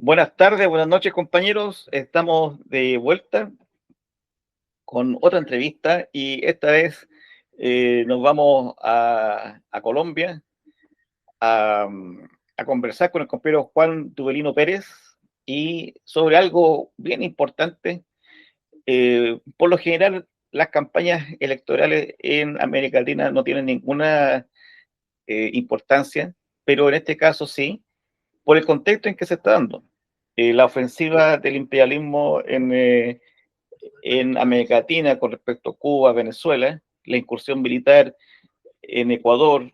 Buenas tardes, buenas noches, compañeros. Estamos de vuelta con otra entrevista y esta vez nos vamos a Colombia a, a conversar con el compañero Juan Tubelino Pérez y sobre algo bien importante. Por lo general, las campañas electorales en América Latina no tienen ninguna importancia, pero en este caso sí, por el contexto en que se está dando. La ofensiva del imperialismo en América Latina con respecto a Cuba, Venezuela, la incursión militar en Ecuador,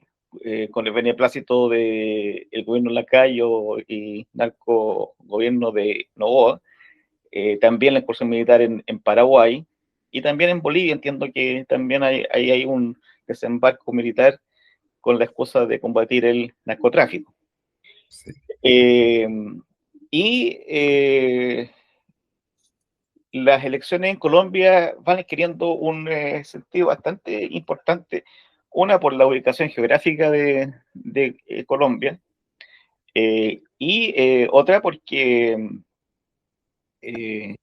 con el beneplácito del gobierno Lacayo y narco gobierno de Noboa, también la incursión militar en Paraguay y también en Bolivia. Entiendo que también hay un desembarco militar con la excusa de combatir el narcotráfico. Sí. Eh, y las elecciones en Colombia van adquiriendo un sentido bastante importante, una por la ubicación geográfica de Colombia, y otra porque eh,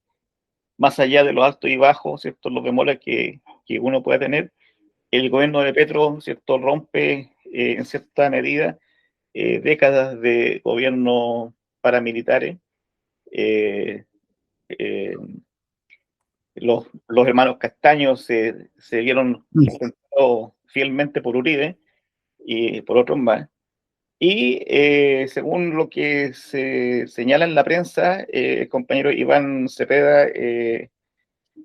más allá de los altos y bajos, ¿cierto? Los bemoles que uno puede tener, el gobierno de Petro, ¿cierto? Rompe en cierta medida décadas de gobierno paramilitares. Eh, eh, los hermanos Castaños se vieron sustentados fielmente por Uribe y por otros más. Y según lo que se señala en la prensa, el compañero Iván Cepeda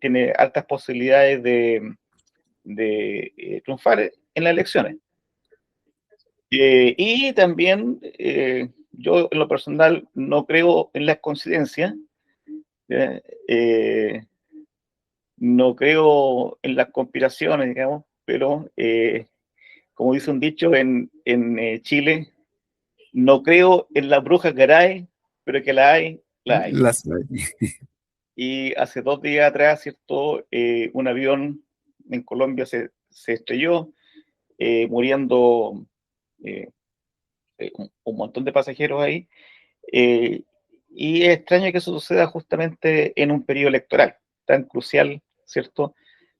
tiene altas posibilidades de triunfar en las elecciones. Y también yo en lo personal no creo en las coincidencias, eh, no creo en las conspiraciones, digamos, pero como dice un dicho en Chile, no creo en las brujas garay, pero que la hay, la hay. Las, Y hace 2 días atrás, ¿cierto? Un avión en Colombia se estrelló, muriendo eh, un montón de pasajeros ahí. Eh, y es extraño que eso suceda justamente en un periodo electoral tan crucial, ¿cierto?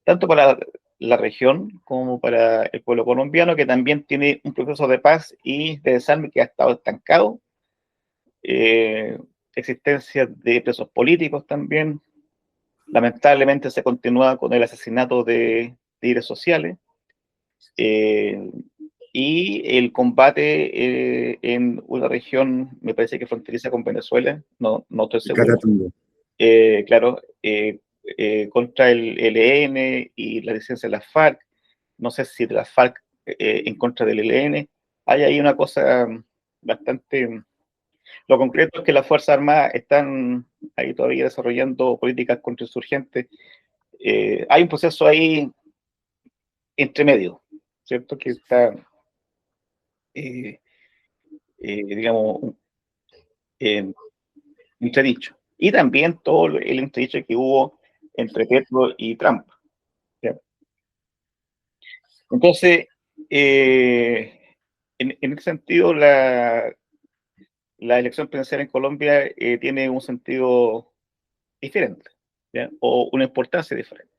Tanto para la región como para el pueblo colombiano, que también tiene un proceso de paz y de desarme que ha estado estancado, eh, existencia de presos políticos también. Lamentablemente se continúa con el asesinato de líderes sociales, eh, y el combate en una región, me parece que fronteriza con Venezuela, no estoy seguro, Caratumbo. claro, contra el ELN y la licencia de las FARC, no sé si de las FARC en contra del ELN, hay ahí una cosa bastante. Lo concreto es que las Fuerzas Armadas están ahí todavía desarrollando políticas contrainsurgentes. Hay un proceso ahí entre medio, ¿cierto? Que está, eh, digamos, eh, entredicho. Y también todo el entredicho que hubo entre Petro y Trump. ¿Ya? Entonces, en ese sentido, la elección presidencial en Colombia tiene un sentido diferente, ¿ya? O una importancia diferente.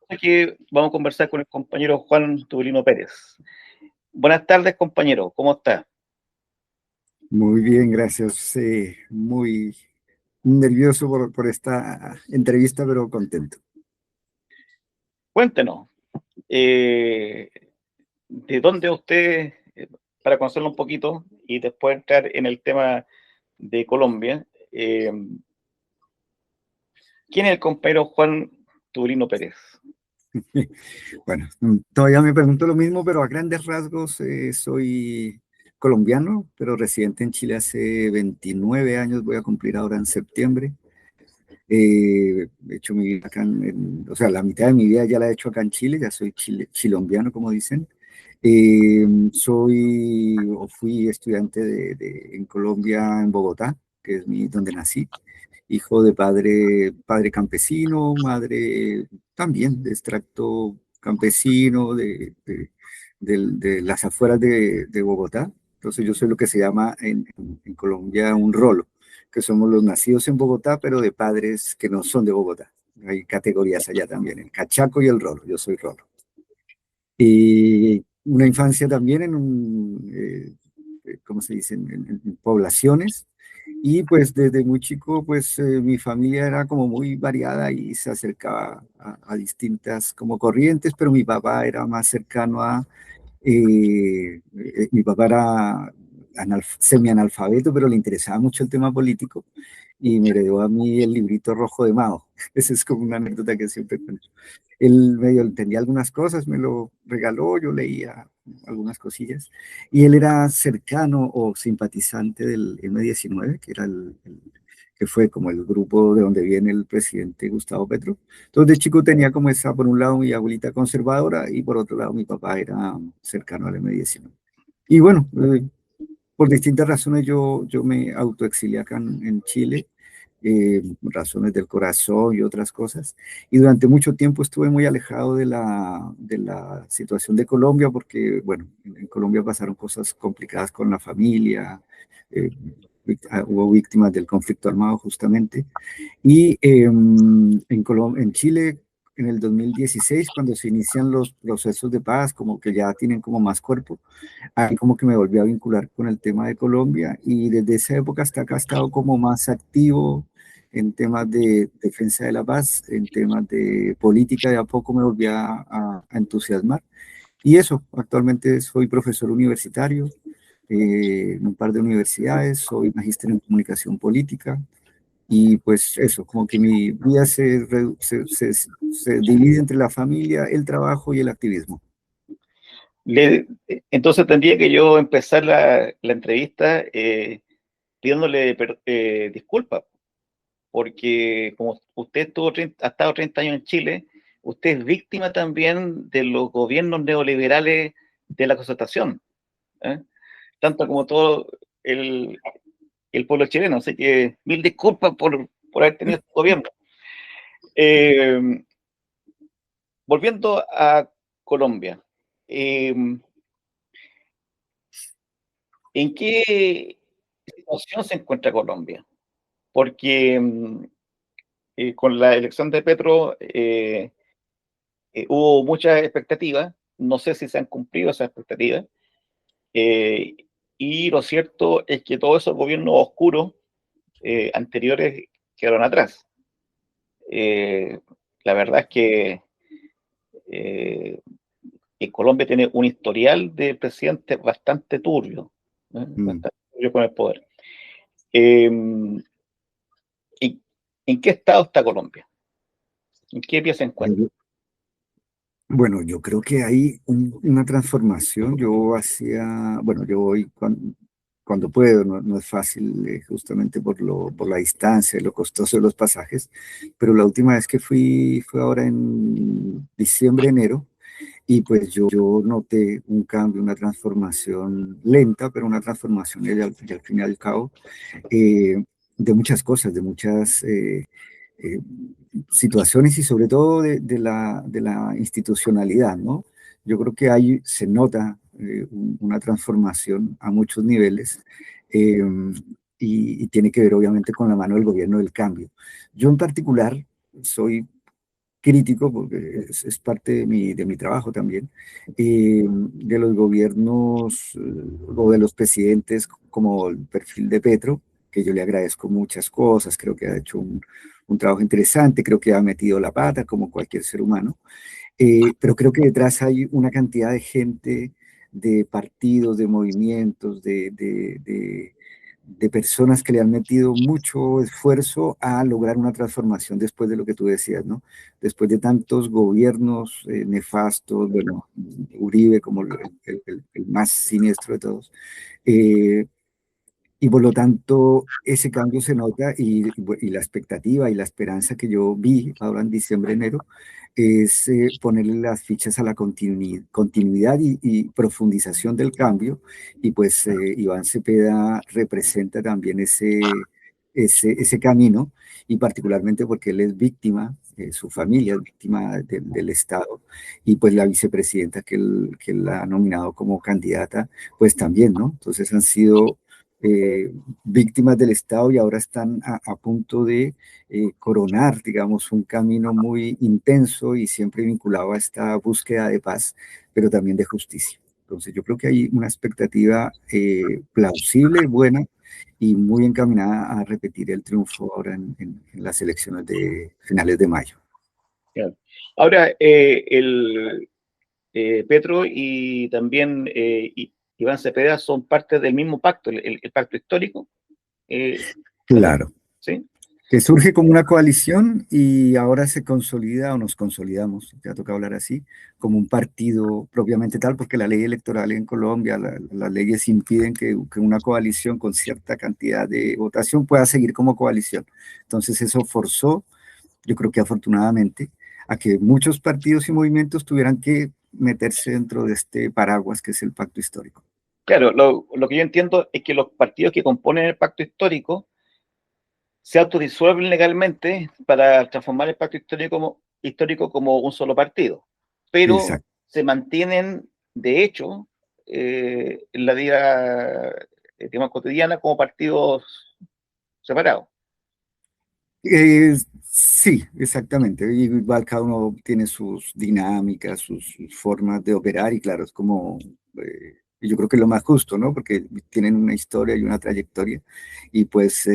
Aquí vamos a conversar con el compañero Juan Tubelino Pérez. Buenas tardes, compañero, ¿cómo está? Muy bien, gracias. Muy nervioso por esta entrevista, pero contento. Cuéntenos, eh, ¿de dónde usted, para conocerlo un poquito y después entrar en el tema de Colombia, quién es el compañero Juan Tubelino Pérez? Bueno, todavía me pregunto lo mismo, pero a grandes rasgos soy colombiano, pero residente en Chile hace 29 años, voy a cumplir ahora en septiembre. He hecho mi vida acá, o sea, la mitad de mi vida ya la he hecho acá en Chile, ya soy chilombiano, como dicen. Soy o fui estudiante en Colombia, en Bogotá, que es donde nací, hijo de padre campesino, madre también de extracto campesino de las afueras de Bogotá. Entonces yo soy lo que se llama en Colombia un rolo, que somos los nacidos en Bogotá, pero de padres que no son de Bogotá. Hay categorías allá también, el cachaco y el rolo. Yo soy rolo. Y una infancia también en ¿cómo se dice? En poblaciones. Y pues desde muy chico, pues mi familia era como muy variada y se acercaba a distintas como corrientes, pero mi papá era más cercano a mi papá era semianalfabeto, pero le interesaba mucho el tema político y me heredó a mí el librito rojo de Mao. Esa es como una anécdota que siempre cuento. Él medio entendía algunas cosas, me lo regaló, yo leía algunas cosillas. Y él era cercano o simpatizante del M-19, que era que fue como el grupo de donde viene el presidente Gustavo Petro. Entonces de chico tenía como esa, por un lado mi abuelita conservadora y por otro lado mi papá era cercano al M-19. Y bueno, por distintas razones yo me autoexilié acá en Chile, razones del corazón y otras cosas. Y durante mucho tiempo estuve muy alejado de la situación de Colombia porque, bueno, en Colombia pasaron cosas complicadas con la familia, eh, hubo víctimas del conflicto armado justamente. Y en Chile, en el 2016, cuando se inician los procesos de paz, como que ya tienen como más cuerpo, ahí como que me volví a vincular con el tema de Colombia y desde esa época hasta acá he estado como más activo en temas de defensa de la paz, en temas de política, de a poco me volví a entusiasmar. Y eso, actualmente soy profesor universitario en un par de universidades, soy magíster en comunicación política y pues eso, como que mi vida se divide entre la familia, el trabajo y el activismo. Entonces tendría que yo empezar la entrevista pidiéndole disculpas, porque como usted ha estado 30 años en Chile, usted es víctima también de los gobiernos neoliberales de la concertación, ¿eh? Tanto como todo el, el pueblo chileno. Así que mil disculpas por haber tenido este gobierno. Eh, Volviendo a Colombia, eh, ¿en qué situación se encuentra Colombia? Porque con la elección de Petro hubo muchas expectativas, no sé si se han cumplido esas expectativas, eh, y lo cierto es que todos esos gobiernos oscuros anteriores quedaron atrás. Eh, la verdad es eh, que Colombia tiene un historial de presidentes bastante turbio, ¿eh? Mm. Bastante turbio con el poder. Eh, ¿en, ¿En qué estado está Colombia? ¿En qué pie se encuentra? Bueno, yo creo que hay una transformación. Bueno, yo voy cuando puedo, no es fácil, justamente por la distancia y lo costoso de los pasajes, pero la última vez que fue ahora en diciembre, enero, y pues yo noté un cambio, una transformación lenta, pero una transformación y al fin y al cabo eh, de muchas cosas, de muchas eh, situaciones y sobre todo de la institucionalidad, ¿no? Yo creo que ahí se nota una transformación a muchos niveles eh, y tiene que ver obviamente con la mano del gobierno del cambio. Yo en particular soy crítico, porque es parte de mi trabajo también, de los gobiernos o de los presidentes como el perfil de Petro, que yo le agradezco muchas cosas, creo que ha hecho un trabajo interesante, creo que ha metido la pata como cualquier ser humano, pero creo que detrás hay una cantidad de gente, de partidos, de movimientos, de personas que le han metido mucho esfuerzo a lograr una transformación después de lo que tú decías, ¿no? Después de tantos gobiernos nefastos, bueno, Uribe como el más siniestro de todos, eh, y por lo tanto, ese cambio se nota y la expectativa y la esperanza que yo vi ahora en diciembre, enero, es ponerle las fichas a la continuidad y profundización del cambio. Y pues Iván Cepeda representa también ese camino y particularmente porque él es víctima, su familia es víctima del Estado y pues la vicepresidenta que él ha nominado como candidata, pues también, ¿no? Entonces han sido víctimas del Estado y ahora están a punto de coronar, digamos, un camino muy intenso y siempre vinculado a esta búsqueda de paz, pero también de justicia. Entonces yo creo que hay una expectativa plausible, buena y muy encaminada a repetir el triunfo ahora en las elecciones de finales de mayo. Claro. Ahora, Petro y también Iván Cepeda son parte del mismo pacto, el pacto histórico. Claro. ¿Sí? Que surge como una coalición y ahora se consolida o nos consolidamos, ya toca hablar así, como un partido propiamente tal, porque la ley electoral en Colombia, las leyes impiden que una coalición con cierta cantidad de votación pueda seguir como coalición. Entonces eso forzó, yo creo que afortunadamente, a que muchos partidos y movimientos tuvieran que meterse dentro de este paraguas que es el pacto histórico. Claro, lo que yo entiendo es que los partidos que componen el pacto histórico se autodisuelven legalmente para transformar el pacto histórico como un solo partido, pero Exacto. se mantienen, de hecho, en la vida digamos, cotidiana como partidos separados. Sí, exactamente. Igual cada uno tiene sus dinámicas, sus formas de operar y claro, es como, y yo creo que es lo más justo, ¿no? Porque tienen una historia y una trayectoria y pues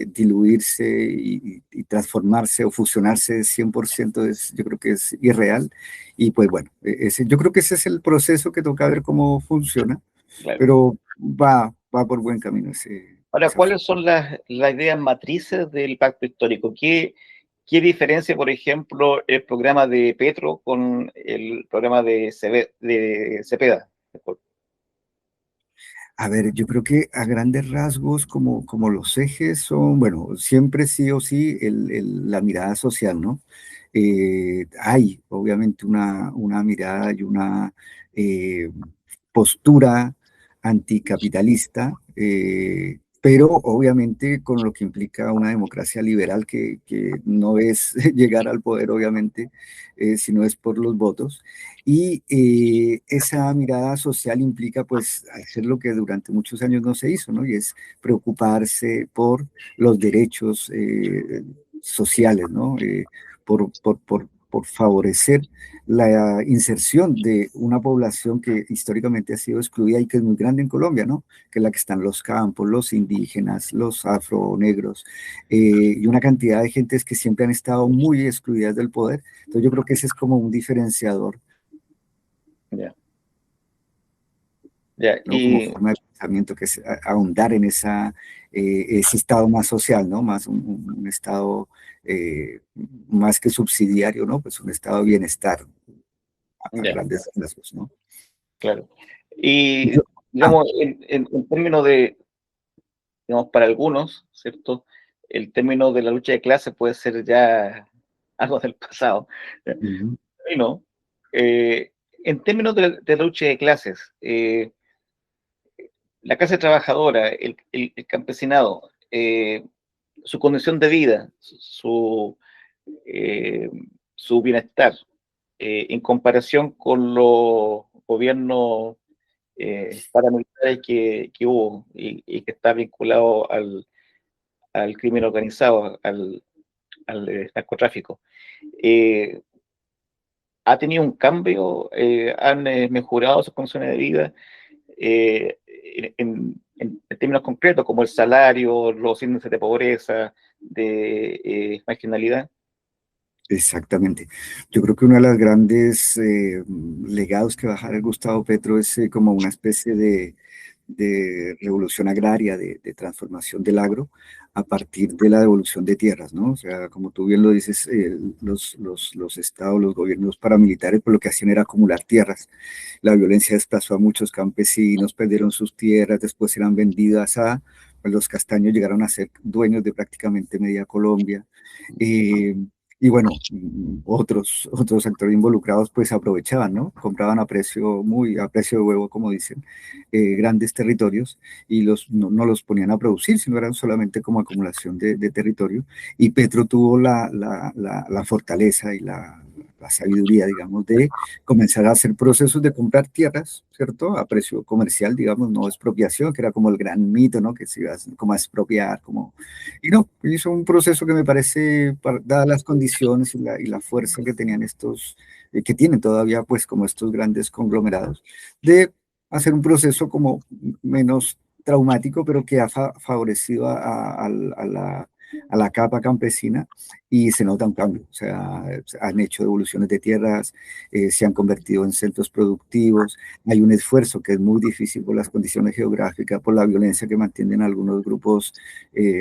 diluirse y transformarse o fusionarse 100% yo creo que es irreal y pues bueno, yo creo que ese es el proceso que toca ver cómo funciona, Claro. pero va por buen camino Ahora, esa ¿cuáles forma. son las ideas matrices del pacto histórico? ¿Qué diferencia, por ejemplo, el programa de Petro con el programa de Cepeda? A ver, yo creo que a grandes rasgos, como los ejes son, bueno, siempre sí o sí la mirada social, ¿no? Hay obviamente una mirada y una eh, postura anticapitalista, pero obviamente con lo que implica una democracia liberal que no es llegar al poder, obviamente, sino es por los votos. Y esa mirada social implica pues hacer lo que durante muchos años no se hizo, ¿no? Y es preocuparse por los derechos sociales, ¿no? Por favorecer la inserción de una población que históricamente ha sido excluida y que es muy grande en Colombia, ¿no? Que es la que están los campos, los indígenas, los afronegros, y una cantidad de gentes que siempre han estado muy excluidas del poder. Entonces yo creo que ese es como un diferenciador, Ya, ya. ¿no? Como forma de pensamiento, que es ahondar en ese estado más social, ¿no? Más un estado más que subsidiario, ¿no? Pues un estado de bienestar a Ya, grandes rasgos, ¿no? claro. Y, Yo- ah, digamos, en términos de, digamos, para algunos, ¿cierto? El término de la lucha de clases puede ser ya algo del pasado. ujú. Y no. Eh, en términos de la lucha de clases, la clase trabajadora, el campesinado, su condición de vida, eh, su bienestar, en comparación con los gobiernos paramilitares que hubo y que está vinculado al crimen organizado, al narcotráfico. Eh, ¿Ha tenido un cambio? ¿Han mejorado sus condiciones de vida? En términos concretos, como el salario, los índices de pobreza, de marginalidad. Exactamente. Yo creo que uno de los grandes legados que va a dejar el Gustavo Petro es como una especie de revolución agraria, de transformación del agro a partir de la devolución de tierras, ¿no? O sea, como tú bien lo dices, los estados, los gobiernos paramilitares, pues lo que hacían era acumular tierras. La violencia desplazó a muchos campesinos, perdieron sus tierras, después eran vendidas pues los castaños llegaron a ser dueños de prácticamente media Colombia. Eh, y bueno, otros actores involucrados pues aprovechaban, ¿no? Compraban a precio de huevo, como dicen, grandes territorios y no los ponían a producir, sino eran solamente como acumulación de territorio. Y Petro tuvo la fortaleza y la sabiduría, digamos, de comenzar a hacer procesos de comprar tierras, ¿cierto? A precio comercial, digamos, no expropiación, que era como el gran mito, ¿no? Que se iba como a expropiar, como... Y no, hizo un proceso que me parece, dadas las condiciones y la fuerza que tenían estos, que tienen todavía, pues, como estos grandes conglomerados, de hacer un proceso como menos traumático, pero que ha favorecido a la capa campesina y se nota un cambio. O sea, han hecho devoluciones de tierras, se han convertido en centros productivos. Hay un esfuerzo que es muy difícil por las condiciones geográficas, por la violencia que mantienen algunos grupos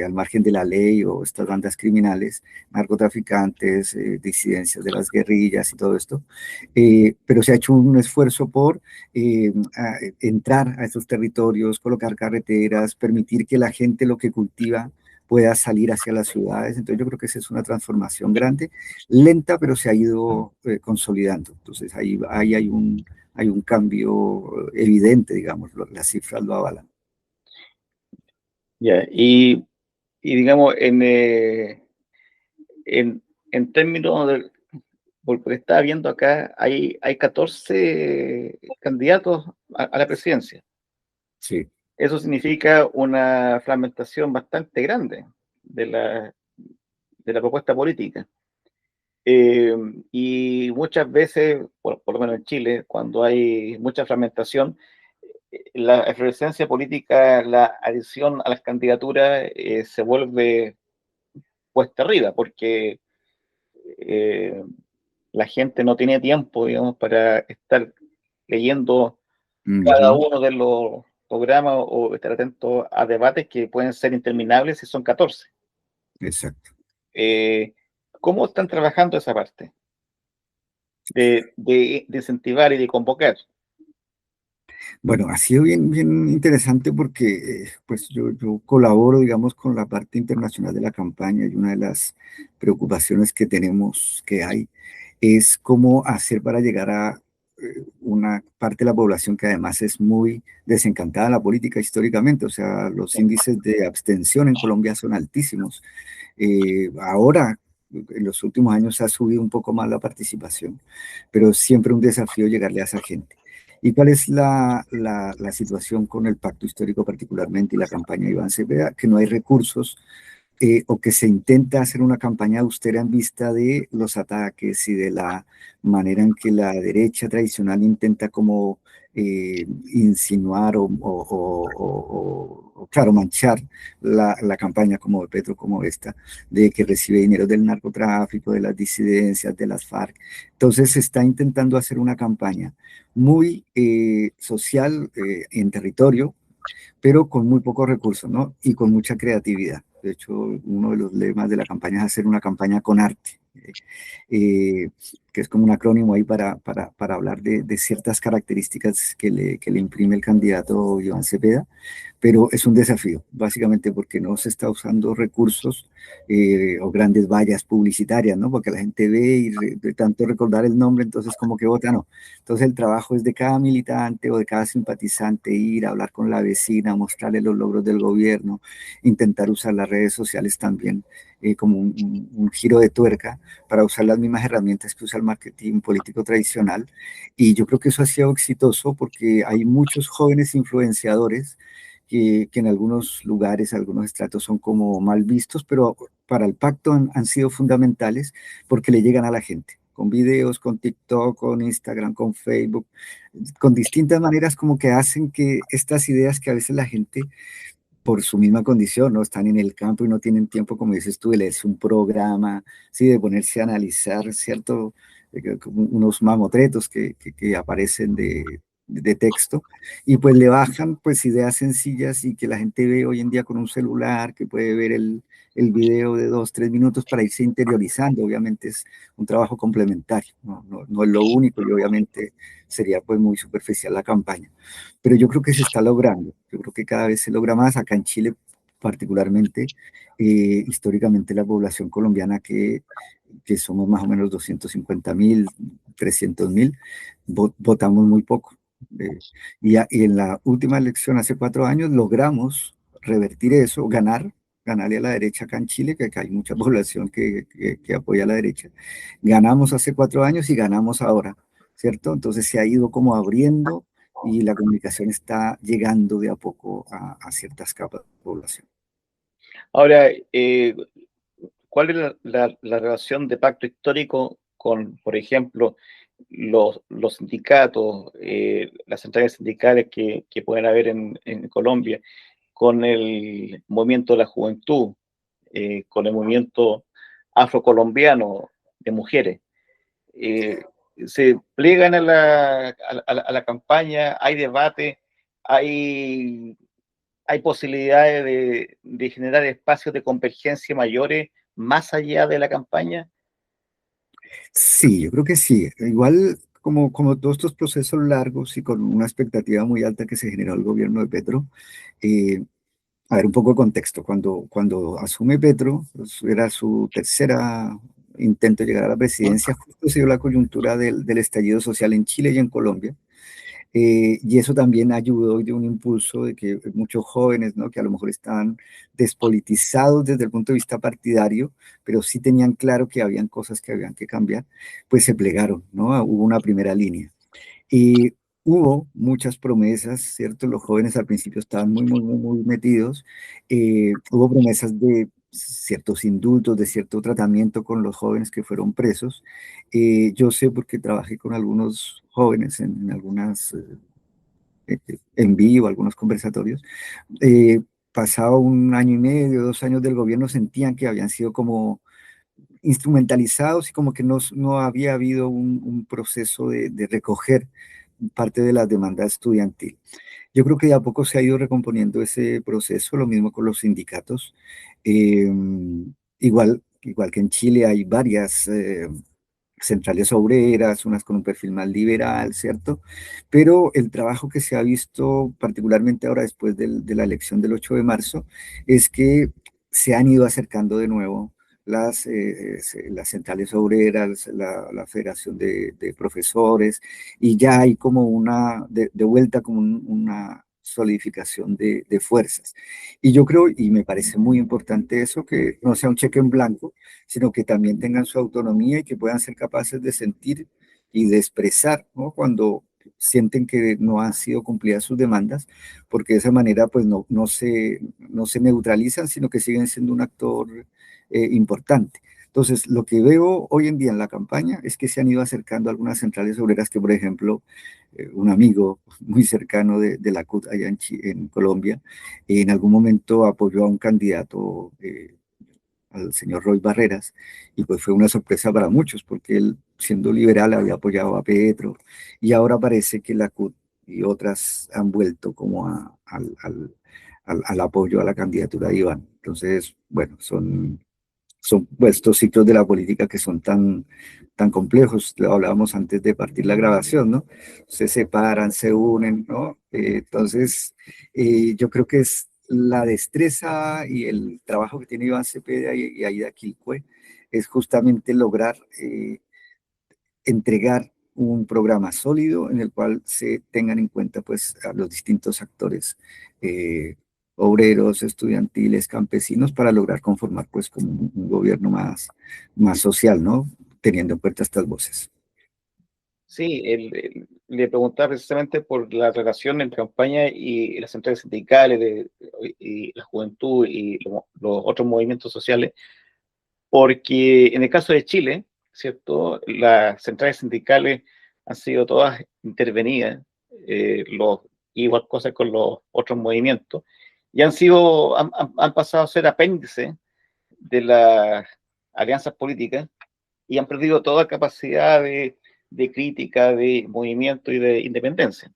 al margen de la ley o estas bandas criminales, narcotraficantes, disidencias de las guerrillas y todo esto. Pero se ha hecho un esfuerzo por entrar a esos territorios, colocar carreteras, permitir que la gente lo que cultiva pueda salir hacia las ciudades. Entonces yo creo que esa es una transformación grande, lenta, pero se ha ido consolidando. Entonces ahí hay un cambio evidente, digamos, las cifras lo avalan. Ya, y digamos, en términos de, porque estaba viendo acá, hay 14 candidatos a la presidencia. Sí. Eso significa una fragmentación bastante grande de la propuesta política. Y muchas veces, por lo menos en Chile, cuando hay mucha fragmentación, la efervescencia política, la adición a las candidaturas se vuelve cuesta arriba, porque eh, la gente no tiene tiempo, digamos, para estar leyendo cada Ujú. uno de los programas o estar atento a debates que pueden ser interminables si son 14. Exacto. Eh, ¿Cómo están trabajando esa parte de incentivar y de convocar? Bueno, ha sido bien interesante porque pues yo colaboro, digamos, con la parte internacional de la campaña y una de las preocupaciones que tenemos, que hay, es cómo hacer para llegar a una parte de la población que además es muy desencantada de la política históricamente. O sea, los índices de abstención en Colombia son altísimos. Ahora, en los últimos años ha subido un poco más la participación, pero siempre un desafío llegarle a esa gente. ¿Y cuál es la situación con el pacto histórico particularmente y la campaña de Iván Cepeda? Que no hay recursos o que se intenta hacer una campaña austera en vista de los ataques y de la manera en que la derecha tradicional intenta como insinuar claro, manchar la campaña como de Petro, como esta, de que recibe dinero del narcotráfico, de las disidencias, de las FARC. Entonces se está intentando hacer una campaña muy social en territorio, pero con muy pocos recursos, ¿no? Y con mucha creatividad. De hecho, uno de los lemas de la campaña es hacer una campaña con arte, eh, que es como un acrónimo ahí para hablar de ciertas características que le imprime el candidato Iván Cepeda, pero es un desafío, básicamente porque no se está usando recursos o grandes vallas publicitarias, ¿no? Porque la gente ve y de tanto recordar el nombre, entonces como que vota, no. Entonces el trabajo es de cada militante o de cada simpatizante ir a hablar con la vecina, mostrarle los logros del gobierno, intentar usar las redes sociales también como un giro de tuerca para usar las mismas herramientas que usa el marketing político tradicional. Y yo creo que eso ha sido exitoso porque hay muchos jóvenes influenciadores que en algunos lugares, algunos estratos son como mal vistos, pero para el pacto han sido fundamentales porque le llegan a la gente, con videos, con TikTok, con Instagram, con Facebook, con distintas maneras como que hacen que estas ideas que a veces la gente por su misma condición, ¿no? Están en el campo y no tienen tiempo, como dices tú, de leerse un programa, ¿sí? De ponerse a analizar, ¿cierto? Como unos mamotretos que aparecen de texto, y pues le bajan pues ideas sencillas y que la gente ve hoy en día con un celular, que puede ver el video de 2, 3 minutos para irse interiorizando. Obviamente es un trabajo complementario, no es lo único y obviamente sería pues muy superficial la campaña, pero yo creo que se está logrando, yo creo que cada vez se logra más, acá en Chile particularmente, históricamente la población colombiana que somos más o menos 250.000, 300.000, votamos muy poco. Y en la última elección, hace 4 años, logramos revertir eso, ganar, ganarle a la derecha acá en Chile, que acá hay mucha población que apoya a la derecha. Ganamos hace 4 años y ganamos ahora, ¿cierto? Entonces se ha ido como abriendo y la comunicación está llegando de a poco a ciertas capas de población. Ahora, ¿cuál es la relación de pacto histórico con, por ejemplo, los sindicatos, las centrales sindicales que pueden haber en Colombia, con el movimiento de la juventud, con el movimiento afrocolombiano de mujeres? Eh, ¿Se plegan a la campaña? ¿Hay debate? ¿Hay hay posibilidades de generar espacios de convergencia mayores más allá de la campaña? Sí, yo creo que sí. Igual como todos estos procesos largos y con una expectativa muy alta que se generó el gobierno de Petro, eh, a ver, un poco de contexto. Cuando asume Petro, pues, era su tercera intento de llegar a la presidencia, justo se dio la coyuntura del estallido social en Chile y en Colombia. Y eso también ayudó y dio un impulso de que muchos jóvenes, ¿no? Que a lo mejor estaban despolitizados desde el punto de vista partidario, pero sí tenían claro que habían cosas que habían que cambiar, pues se plegaron, ¿no? Hubo una primera línea. Y hubo muchas promesas, ¿cierto? Los jóvenes al principio estaban muy metidos. Hubo promesas de ciertos indultos, de cierto tratamiento con los jóvenes que fueron presos. Yo sé porque trabajé con algunos jóvenes en algunas en vivo, algunos conversatorios. Eh, Pasado un año y medio, 2 años del gobierno, sentían que habían sido como instrumentalizados y como que no había habido un proceso de recoger parte de las demandas estudiantil. Yo creo que de a poco se ha ido recomponiendo ese proceso, lo mismo con los sindicatos. Eh, igual que en Chile hay varias centrales obreras, unas con un perfil más liberal, ¿cierto? Pero el trabajo que se ha visto, particularmente ahora después de la elección del 8 de marzo, es que se han ido acercando de nuevo las centrales obreras, la Federación de Profesores, y ya hay como de vuelta como una solidificación de fuerzas. Y yo creo, y me parece muy importante eso, que no sea un cheque en blanco, sino que también tengan su autonomía y que puedan ser capaces de sentir y de expresar, ¿no? Cuando sienten que no han sido cumplidas sus demandas, porque de esa manera pues no se neutralizan, sino que siguen siendo un actor importante. Entonces, lo que veo hoy en día en la campaña es que se han ido acercando algunas centrales obreras que, por ejemplo, un amigo muy cercano de la CUT allá en Colombia, en algún momento apoyó a un candidato al señor Roy Barreras, y pues fue una sorpresa para muchos, porque él, siendo liberal, había apoyado a Petro, y ahora parece que la CUT y otras han vuelto como al apoyo a la candidatura de Iván. Entonces, bueno, son pues, estos ciclos de la política que son tan complejos. Lo hablábamos antes de partir la grabación, ¿no? Se separan, se unen, ¿no? Entonces, yo creo que es la destreza y el trabajo que tiene Iván Cepeda y Aida Quilcue es justamente lograr entregar un programa sólido en el cual se tengan en cuenta pues a los distintos actores eh, obreros, estudiantiles, campesinos para lograr conformar pues como un gobierno más social, ¿no? Teniendo en cuenta estas voces. Sí, le preguntaba precisamente por la relación entre campaña y las centrales sindicales y la juventud y los otros movimientos sociales, porque en el caso de Chile, ¿cierto? Las centrales sindicales han sido todas intervenidas, igual cosas con los otros movimientos, y han pasado a ser apéndice de las alianzas políticas y han perdido toda capacidad de crítica, de movimiento y de independencia.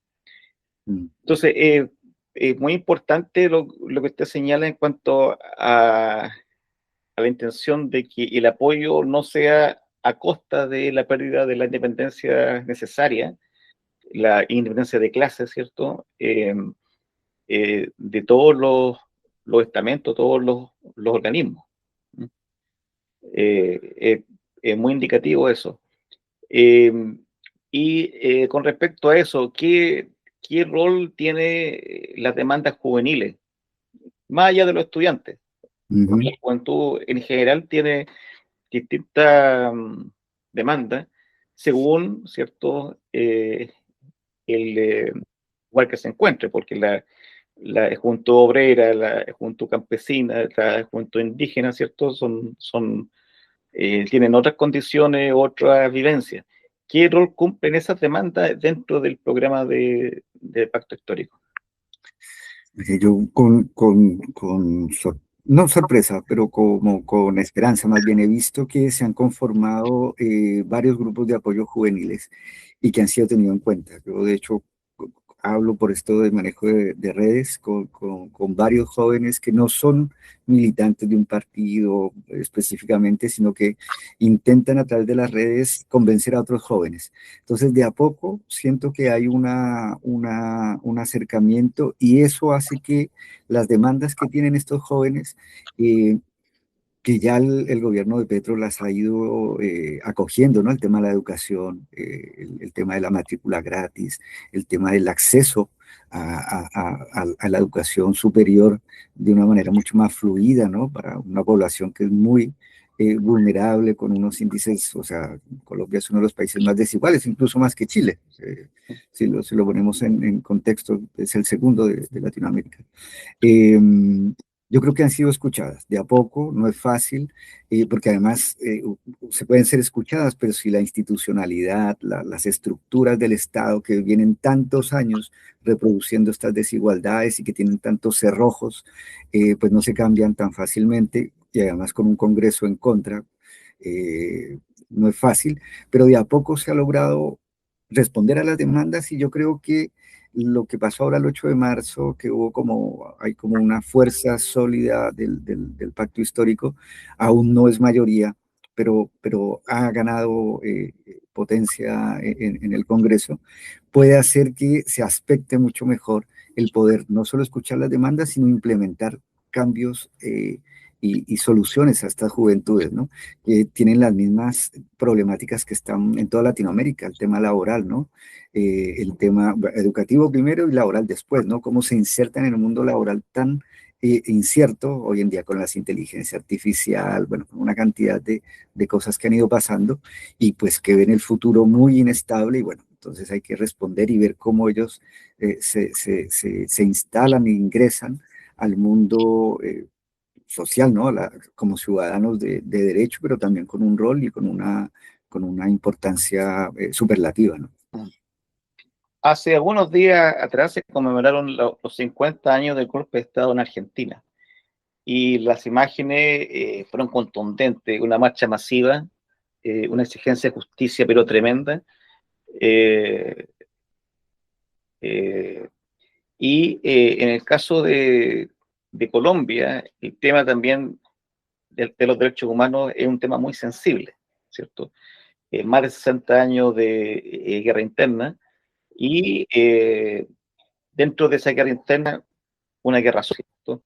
Mm. Entonces, es muy importante lo que usted señala en cuanto a la intención de que el apoyo no sea a costa de la pérdida de la independencia necesaria, la independencia de clase, ¿cierto? De todos los estamentos, todos los organismos. Es muy indicativo eso. Eh, con respecto a eso, ¿qué rol tiene las demandas juveniles, más allá de los estudiantes? Ujú. La juventud en general tiene distintas demandas según, ¿cierto?, el lugar que se encuentre, porque la juventud obrera, la juventud campesina, la juventud indígena, ¿cierto?, tienen otras condiciones, otras vivencias. ¿Qué rol cumplen esas demandas dentro del programa de Pacto Histórico? Yo no sorpresa, pero como con esperanza más bien he visto que se han conformado varios grupos de apoyo juveniles y que han sido tenidos en cuenta. Yo de hecho hablo por esto de manejo de redes con varios jóvenes que no son militantes de un partido específicamente, sino que intentan a través de las redes convencer a otros jóvenes. Entonces, de a poco siento que hay un acercamiento y eso hace que las demandas que tienen estos jóvenes eh, que ya el gobierno de Petro las ha ido acogiendo, ¿no? El tema de la educación, el tema de la matrícula gratis, el tema del acceso a la educación superior de una manera mucho más fluida, ¿no? Para una población que es muy vulnerable, con unos índices, o sea, Colombia es uno de los países más desiguales, incluso más que Chile. Si lo ponemos en contexto, es el segundo de Latinoamérica. Eh, yo creo que han sido escuchadas de a poco, no es fácil, porque además se pueden ser escuchadas, pero si la institucionalidad, las estructuras del Estado que vienen tantos años reproduciendo estas desigualdades y que tienen tantos cerrojos, pues no se cambian tan fácilmente y además con un Congreso en contra, no es fácil, pero de a poco se ha logrado responder a las demandas y yo creo que lo que pasó ahora el 8 de marzo, que hay como una fuerza sólida del pacto histórico, aún no es mayoría, pero ha ganado potencia en el Congreso, puede hacer que se aspecte mucho mejor el poder no solo escuchar las demandas, sino implementar cambios y soluciones a estas juventudes, ¿no? Que tienen las mismas problemáticas que están en toda Latinoamérica, el tema laboral, ¿no? El tema educativo primero y laboral después, ¿no? Cómo se insertan en el mundo laboral tan incierto hoy en día con la inteligencia artificial, bueno, con una cantidad de cosas que han ido pasando y pues que ven el futuro muy inestable y bueno, entonces hay que responder y ver cómo ellos se instalan e ingresan al mundo social, ¿no? Como ciudadanos de derecho, pero también con un rol y con una importancia superlativa, ¿no? Hace algunos días atrás se conmemoraron los 50 años del golpe de Estado en Argentina y las imágenes fueron contundentes, una marcha masiva, una exigencia de justicia pero tremenda. eh, eh, en el caso de Colombia, el tema también de los derechos humanos es un tema muy sensible, ¿cierto? Más de 60 años de guerra interna y dentro de esa guerra interna, una guerra social, ¿cierto?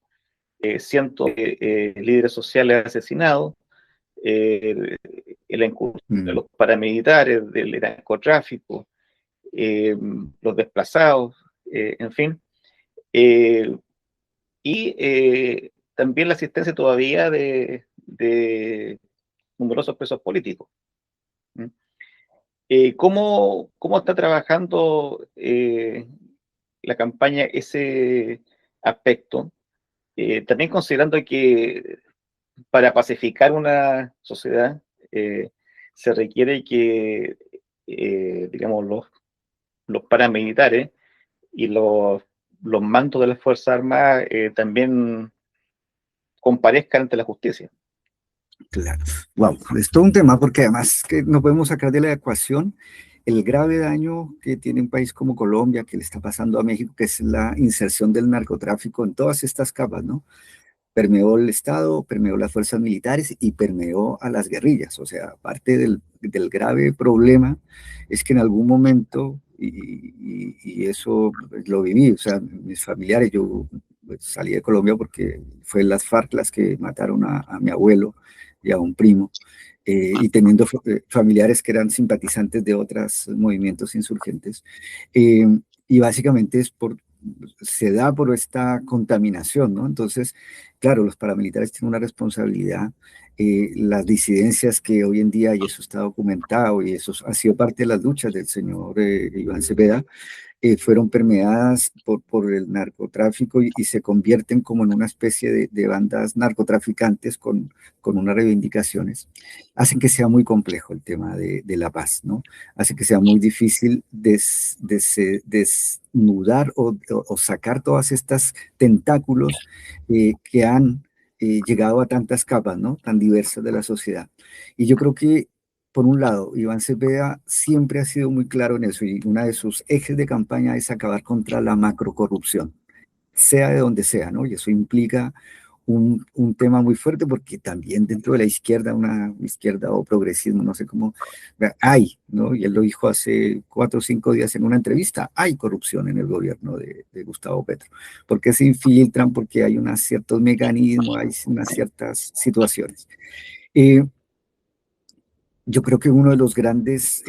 Cientos de líderes sociales asesinados, eh, la incursión de Mm. los paramilitares, del narcotráfico, los desplazados, en fin. Eh, también la existencia todavía de numerosos presos políticos. ¿Mm? ¿Cómo está trabajando la campaña ese aspecto? También considerando que para pacificar una sociedad se requiere que, digamos, los paramilitares y los mandos de las Fuerzas Armadas también comparezcan ante la justicia. Claro. Wow, es todo un tema porque además que no podemos sacar de la ecuación el grave daño que tiene un país como Colombia, que le está pasando a México, que es la inserción del narcotráfico en todas estas capas, ¿no? Permeó el Estado, permeó las fuerzas militares y permeó a las guerrillas. O sea, parte del grave problema es que en algún momento, y eso lo viví, o sea, mis familiares, yo pues, salí de Colombia porque fue las FARC las que mataron a mi abuelo y a un primo, y teniendo familiares que eran simpatizantes de otros movimientos insurgentes. Y básicamente es se da por esta contaminación, ¿no? Entonces, claro, los paramilitares tienen una responsabilidad. Las disidencias que hoy en día, y eso está documentado, y eso ha sido parte de las luchas del señor Iván Cepeda, fueron permeadas por el narcotráfico y se convierten como en una especie de bandas narcotraficantes con unas reivindicaciones, hacen que sea muy complejo el tema de la paz, ¿no? Hace que sea muy difícil desnudar o sacar todas estas tentáculos que han llegado a tantas capas, ¿no? Tan diversas de la sociedad. Y yo creo que por un lado, Iván Cepeda siempre ha sido muy claro en eso y uno de sus ejes de campaña es acabar contra la macrocorrupción, sea de donde sea, ¿no? Y eso implica un tema muy fuerte porque también dentro de la izquierda, una izquierda o progresismo, no sé cómo, hay, ¿no? Y él lo dijo hace 4 o 5 días en una entrevista, hay corrupción en el gobierno de Gustavo Petro. ¿Por qué se infiltran? Porque hay unos ciertos mecanismos, hay unas ciertas situaciones. Eh, yo creo que uno de los grandes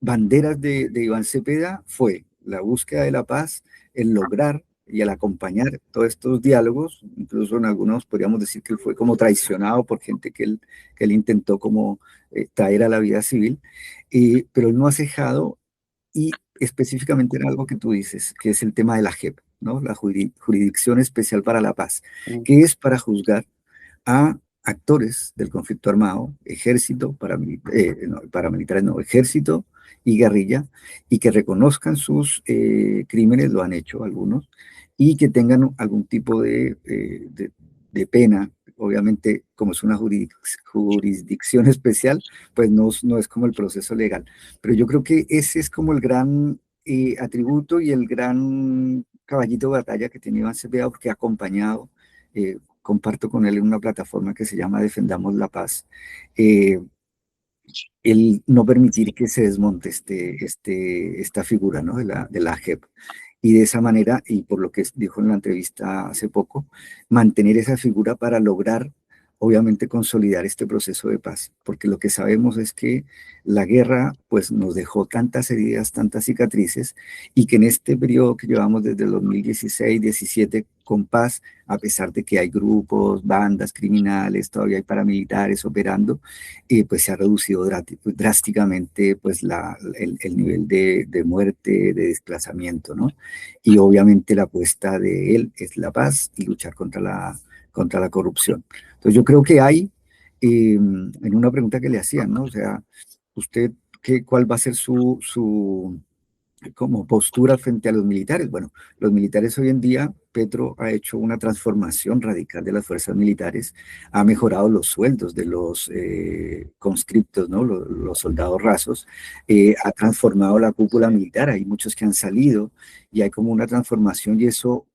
banderas de Iván Cepeda fue la búsqueda de la paz, el lograr y el acompañar todos estos diálogos, incluso en algunos podríamos decir que él fue como traicionado por gente que él intentó como traer a la vida civil, pero él no ha cejado y específicamente en algo que tú dices, que es el tema de la JEP, ¿no? La Jurisdicción Especial para la Paz, Mm. que es para juzgar a actores del conflicto armado, ejército, no, paramilitares, no, ejército y guerrilla, y que reconozcan sus crímenes, lo han hecho algunos, y que tengan algún tipo de pena. Obviamente, como es una jurisdicción especial, pues no es como el proceso legal. Pero yo creo que ese es como el gran atributo y el gran caballito de batalla que tiene Iván Cepeda, porque ha acompañado comparto con él en una plataforma que se llama Defendamos la Paz, eh, el no permitir que se desmonte esta figura, ¿no? de la JEP. Y de esa manera, y por lo que dijo en la entrevista hace poco, mantener esa figura para lograr, obviamente, consolidar este proceso de paz. Porque lo que sabemos es que la guerra, pues, nos dejó tantas heridas, tantas cicatrices, y que en este periodo que llevamos desde el 2016-17 con paz, a pesar de que hay grupos, bandas criminales, todavía hay paramilitares operando, pues se ha reducido drásticamente pues el nivel de muerte, de desplazamiento, ¿no? Y obviamente la apuesta de él es la paz y luchar contra la corrupción. Entonces yo creo que hay, en una pregunta que le hacían, ¿no? O sea, usted, ¿cuál va a ser su como postura frente a los militares? Bueno, los militares hoy en día, Petro ha hecho una transformación radical de las fuerzas militares, ha mejorado los sueldos de los conscriptos, ¿no? Los soldados rasos, ha transformado la cúpula militar, hay muchos que han salido y hay como una transformación y eso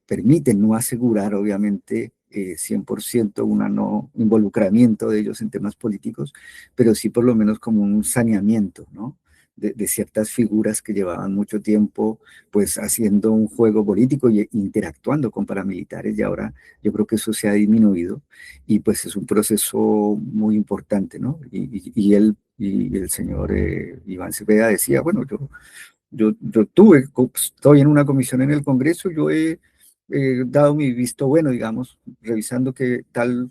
permite no asegurar, obviamente, 100% un no involucramiento de ellos en temas políticos, pero sí por lo menos como un saneamiento, ¿no? De ciertas figuras que llevaban mucho tiempo pues haciendo un juego político y interactuando con paramilitares y ahora yo creo que eso se ha disminuido y pues es un proceso muy importante, ¿no? Y él y el señor Iván Cepeda decía, bueno, estoy en una comisión en el Congreso, yo he dado mi visto bueno, digamos, revisando que tal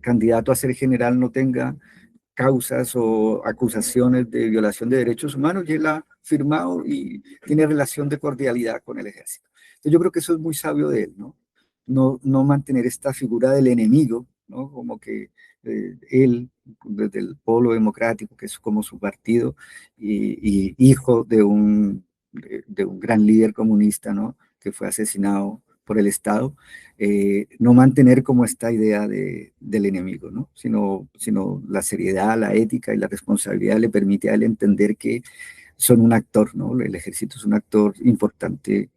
candidato a ser general no tenga causas o acusaciones de violación de derechos humanos y él ha firmado y tiene relación de cordialidad con el ejército. Entonces yo creo que eso es muy sabio de él, ¿no? No mantener esta figura del enemigo, ¿no? Como que él, desde el Polo Democrático, que es como su partido, y hijo de un gran líder comunista, ¿no? Que fue asesinado por el Estado, no mantener como esta idea del enemigo, ¿no? Sino la seriedad, la ética y la responsabilidad le permite a él entender que son un actor, ¿no? El ejército es un actor importante,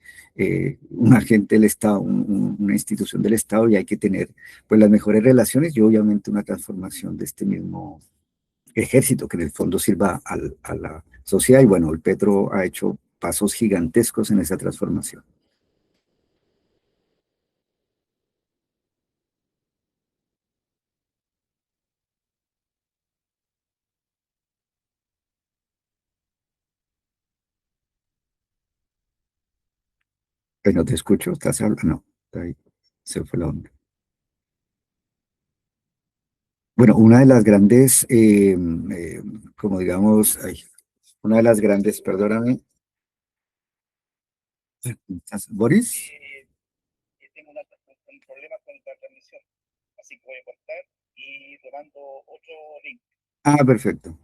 un agente del Estado, una institución del Estado y hay que tener pues las mejores relaciones y obviamente una transformación de este mismo ejército que en el fondo sirva a la sociedad y bueno, el Petro ha hecho pasos gigantescos en esa transformación. No te escucho, estás hablando, no, está ahí, se fue la onda. Bueno, una de las grandes, como digamos, ay, una de las grandes, perdóname, Boris. Tengo un problema con la transmisión, así que voy a cortar y te mando otro link. Ah, perfecto.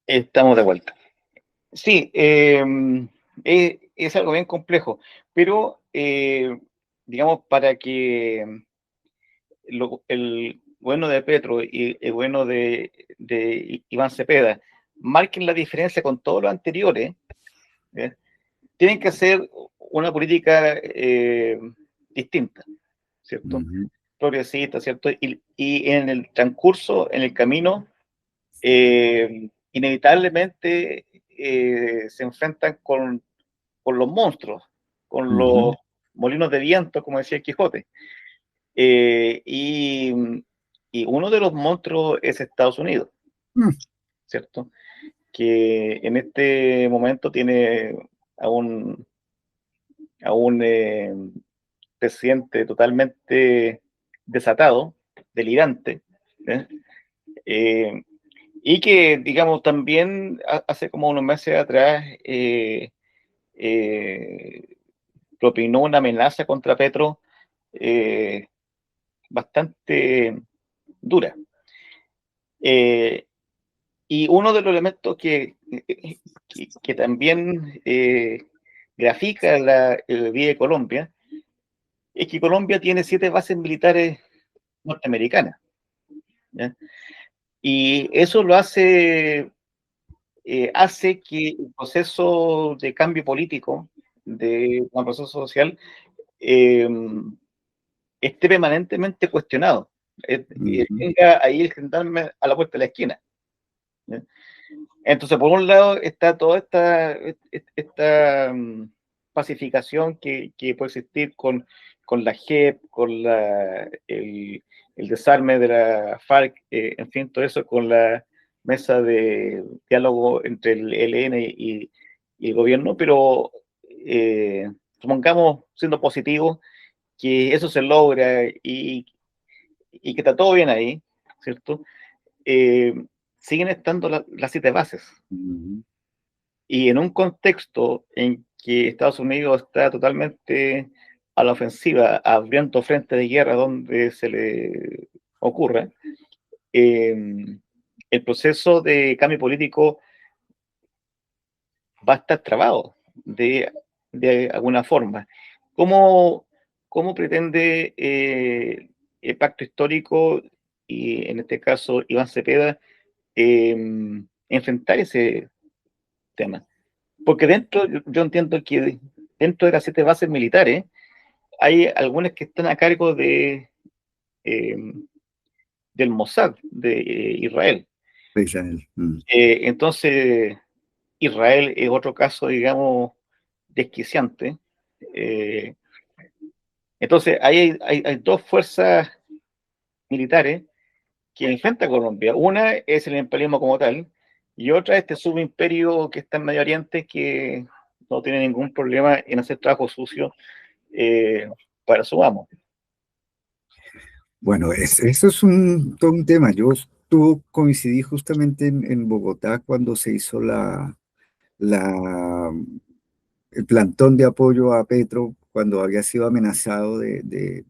Estamos de vuelta. Sí, es algo bien complejo, pero digamos, para que el bueno de Petro y el bueno de Iván Cepeda marquen la diferencia con todos los anteriores, ¿eh? Tienen que hacer una política distinta, ¿cierto? Ujú, Progresista, ¿cierto? Y en el transcurso, en el camino, inevitablemente se enfrentan con los monstruos, con ujú, los molinos de viento, como decía el Quijote. Eh, y, y uno de los monstruos es Estados Unidos, mm, ¿cierto? Que en este momento tiene a un presidente totalmente desatado, delirante, ¿eh? Eh, y que, digamos, también hace como unos meses atrás eh, propinó una amenaza contra Petro eh, bastante dura. Eh, y uno de los elementos que también grafica el vida de Colombia es que Colombia tiene 7 bases militares norteamericanas, ¿ya? Y eso lo hace que el proceso de cambio político, de un proceso social, eh, esté permanentemente cuestionado. ujú, Tenga ahí el gendarme a la puerta de la esquina, ¿ya? Entonces, por un lado está toda esta pacificación que puede existir con la JEP, con el desarme de la FARC, en fin, todo eso con la mesa de diálogo entre el ELN y el gobierno, pero supongamos, siendo positivo, que eso se logra y que está todo bien ahí, ¿cierto? Eh, Siguen estando las 7 bases. ujú, Y en un contexto en que Estados Unidos está totalmente a la ofensiva, abriendo frente de guerra donde se le ocurra, eh, el proceso de cambio político va a estar trabado de alguna forma. ¿Cómo, cómo pretende el pacto histórico y en este caso Iván Cepeda enfrentar ese tema? Porque yo entiendo que dentro de las 7 bases militares hay algunas que están a cargo eh, del Mossad de Israel. Israel, Entonces, Israel es otro caso, digamos, desquiciante. Eh, entonces, ahí hay 2 fuerzas militares que enfrentan a Colombia. Una es el imperialismo como tal, y otra este subimperio que está en Medio Oriente que no tiene ningún problema en hacer trabajo sucio eh, para su amo. Bueno, eso es todo un tema. Coincidí justamente en Bogotá cuando se hizo la, el plantón de apoyo a Petro, cuando había sido amenazado de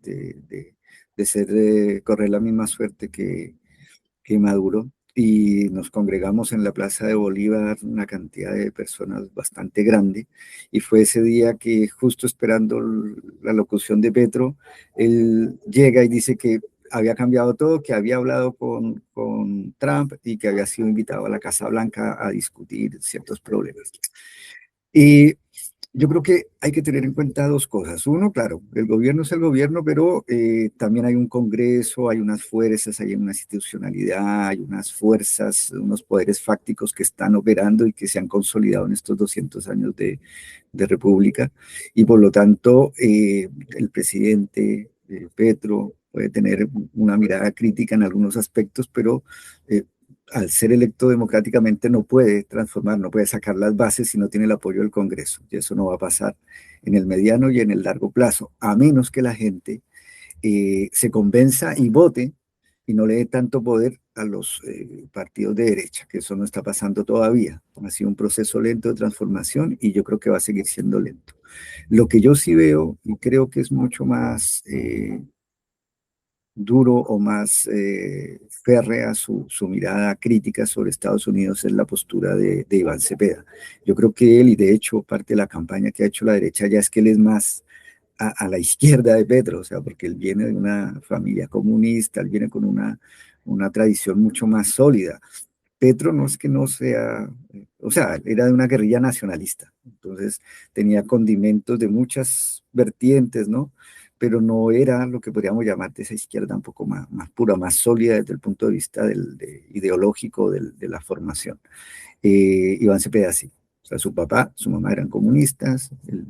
ser, correr la misma suerte que Maduro. Y nos congregamos en la Plaza de Bolívar, una cantidad de personas bastante grande, y fue ese día que justo esperando la locución de Petro, él llega y dice que había cambiado todo, que había hablado con Trump y que había sido invitado a la Casa Blanca a discutir ciertos problemas. Y yo creo que hay que tener en cuenta dos cosas. Uno, claro, el gobierno es el gobierno, pero también hay un Congreso, hay unas fuerzas, hay una institucionalidad, hay unas fuerzas, unos poderes fácticos que están operando y que se han consolidado en estos 200 años de república. Y por lo tanto, el presidente Petro puede tener una mirada crítica en algunos aspectos, pero al ser electo democráticamente no puede transformar, no puede sacar las bases si no tiene el apoyo del Congreso. Y eso no va a pasar en el mediano y en el largo plazo, a menos que la gente se convenza y vote y no le dé tanto poder a los partidos de derecha, que eso no está pasando todavía. Ha sido un proceso lento de transformación y yo creo que va a seguir siendo lento. Lo que yo sí veo y creo que es mucho más duro o más férrea su mirada crítica sobre Estados Unidos es la postura de Iván Cepeda. Yo creo que él, y de hecho parte de la campaña que ha hecho la derecha ya es que él es más a la izquierda de Petro, o sea, porque él viene de una familia comunista, él viene con una tradición mucho más sólida. Petro no es que no sea, o sea, era de una guerrilla nacionalista, entonces tenía condimentos de muchas vertientes, ¿no? Pero no era lo que podríamos llamar de esa izquierda un poco más pura, más sólida desde el punto de vista ideológico de la formación. Iván Cepeda sí, o sea, su papá, su mamá eran comunistas, él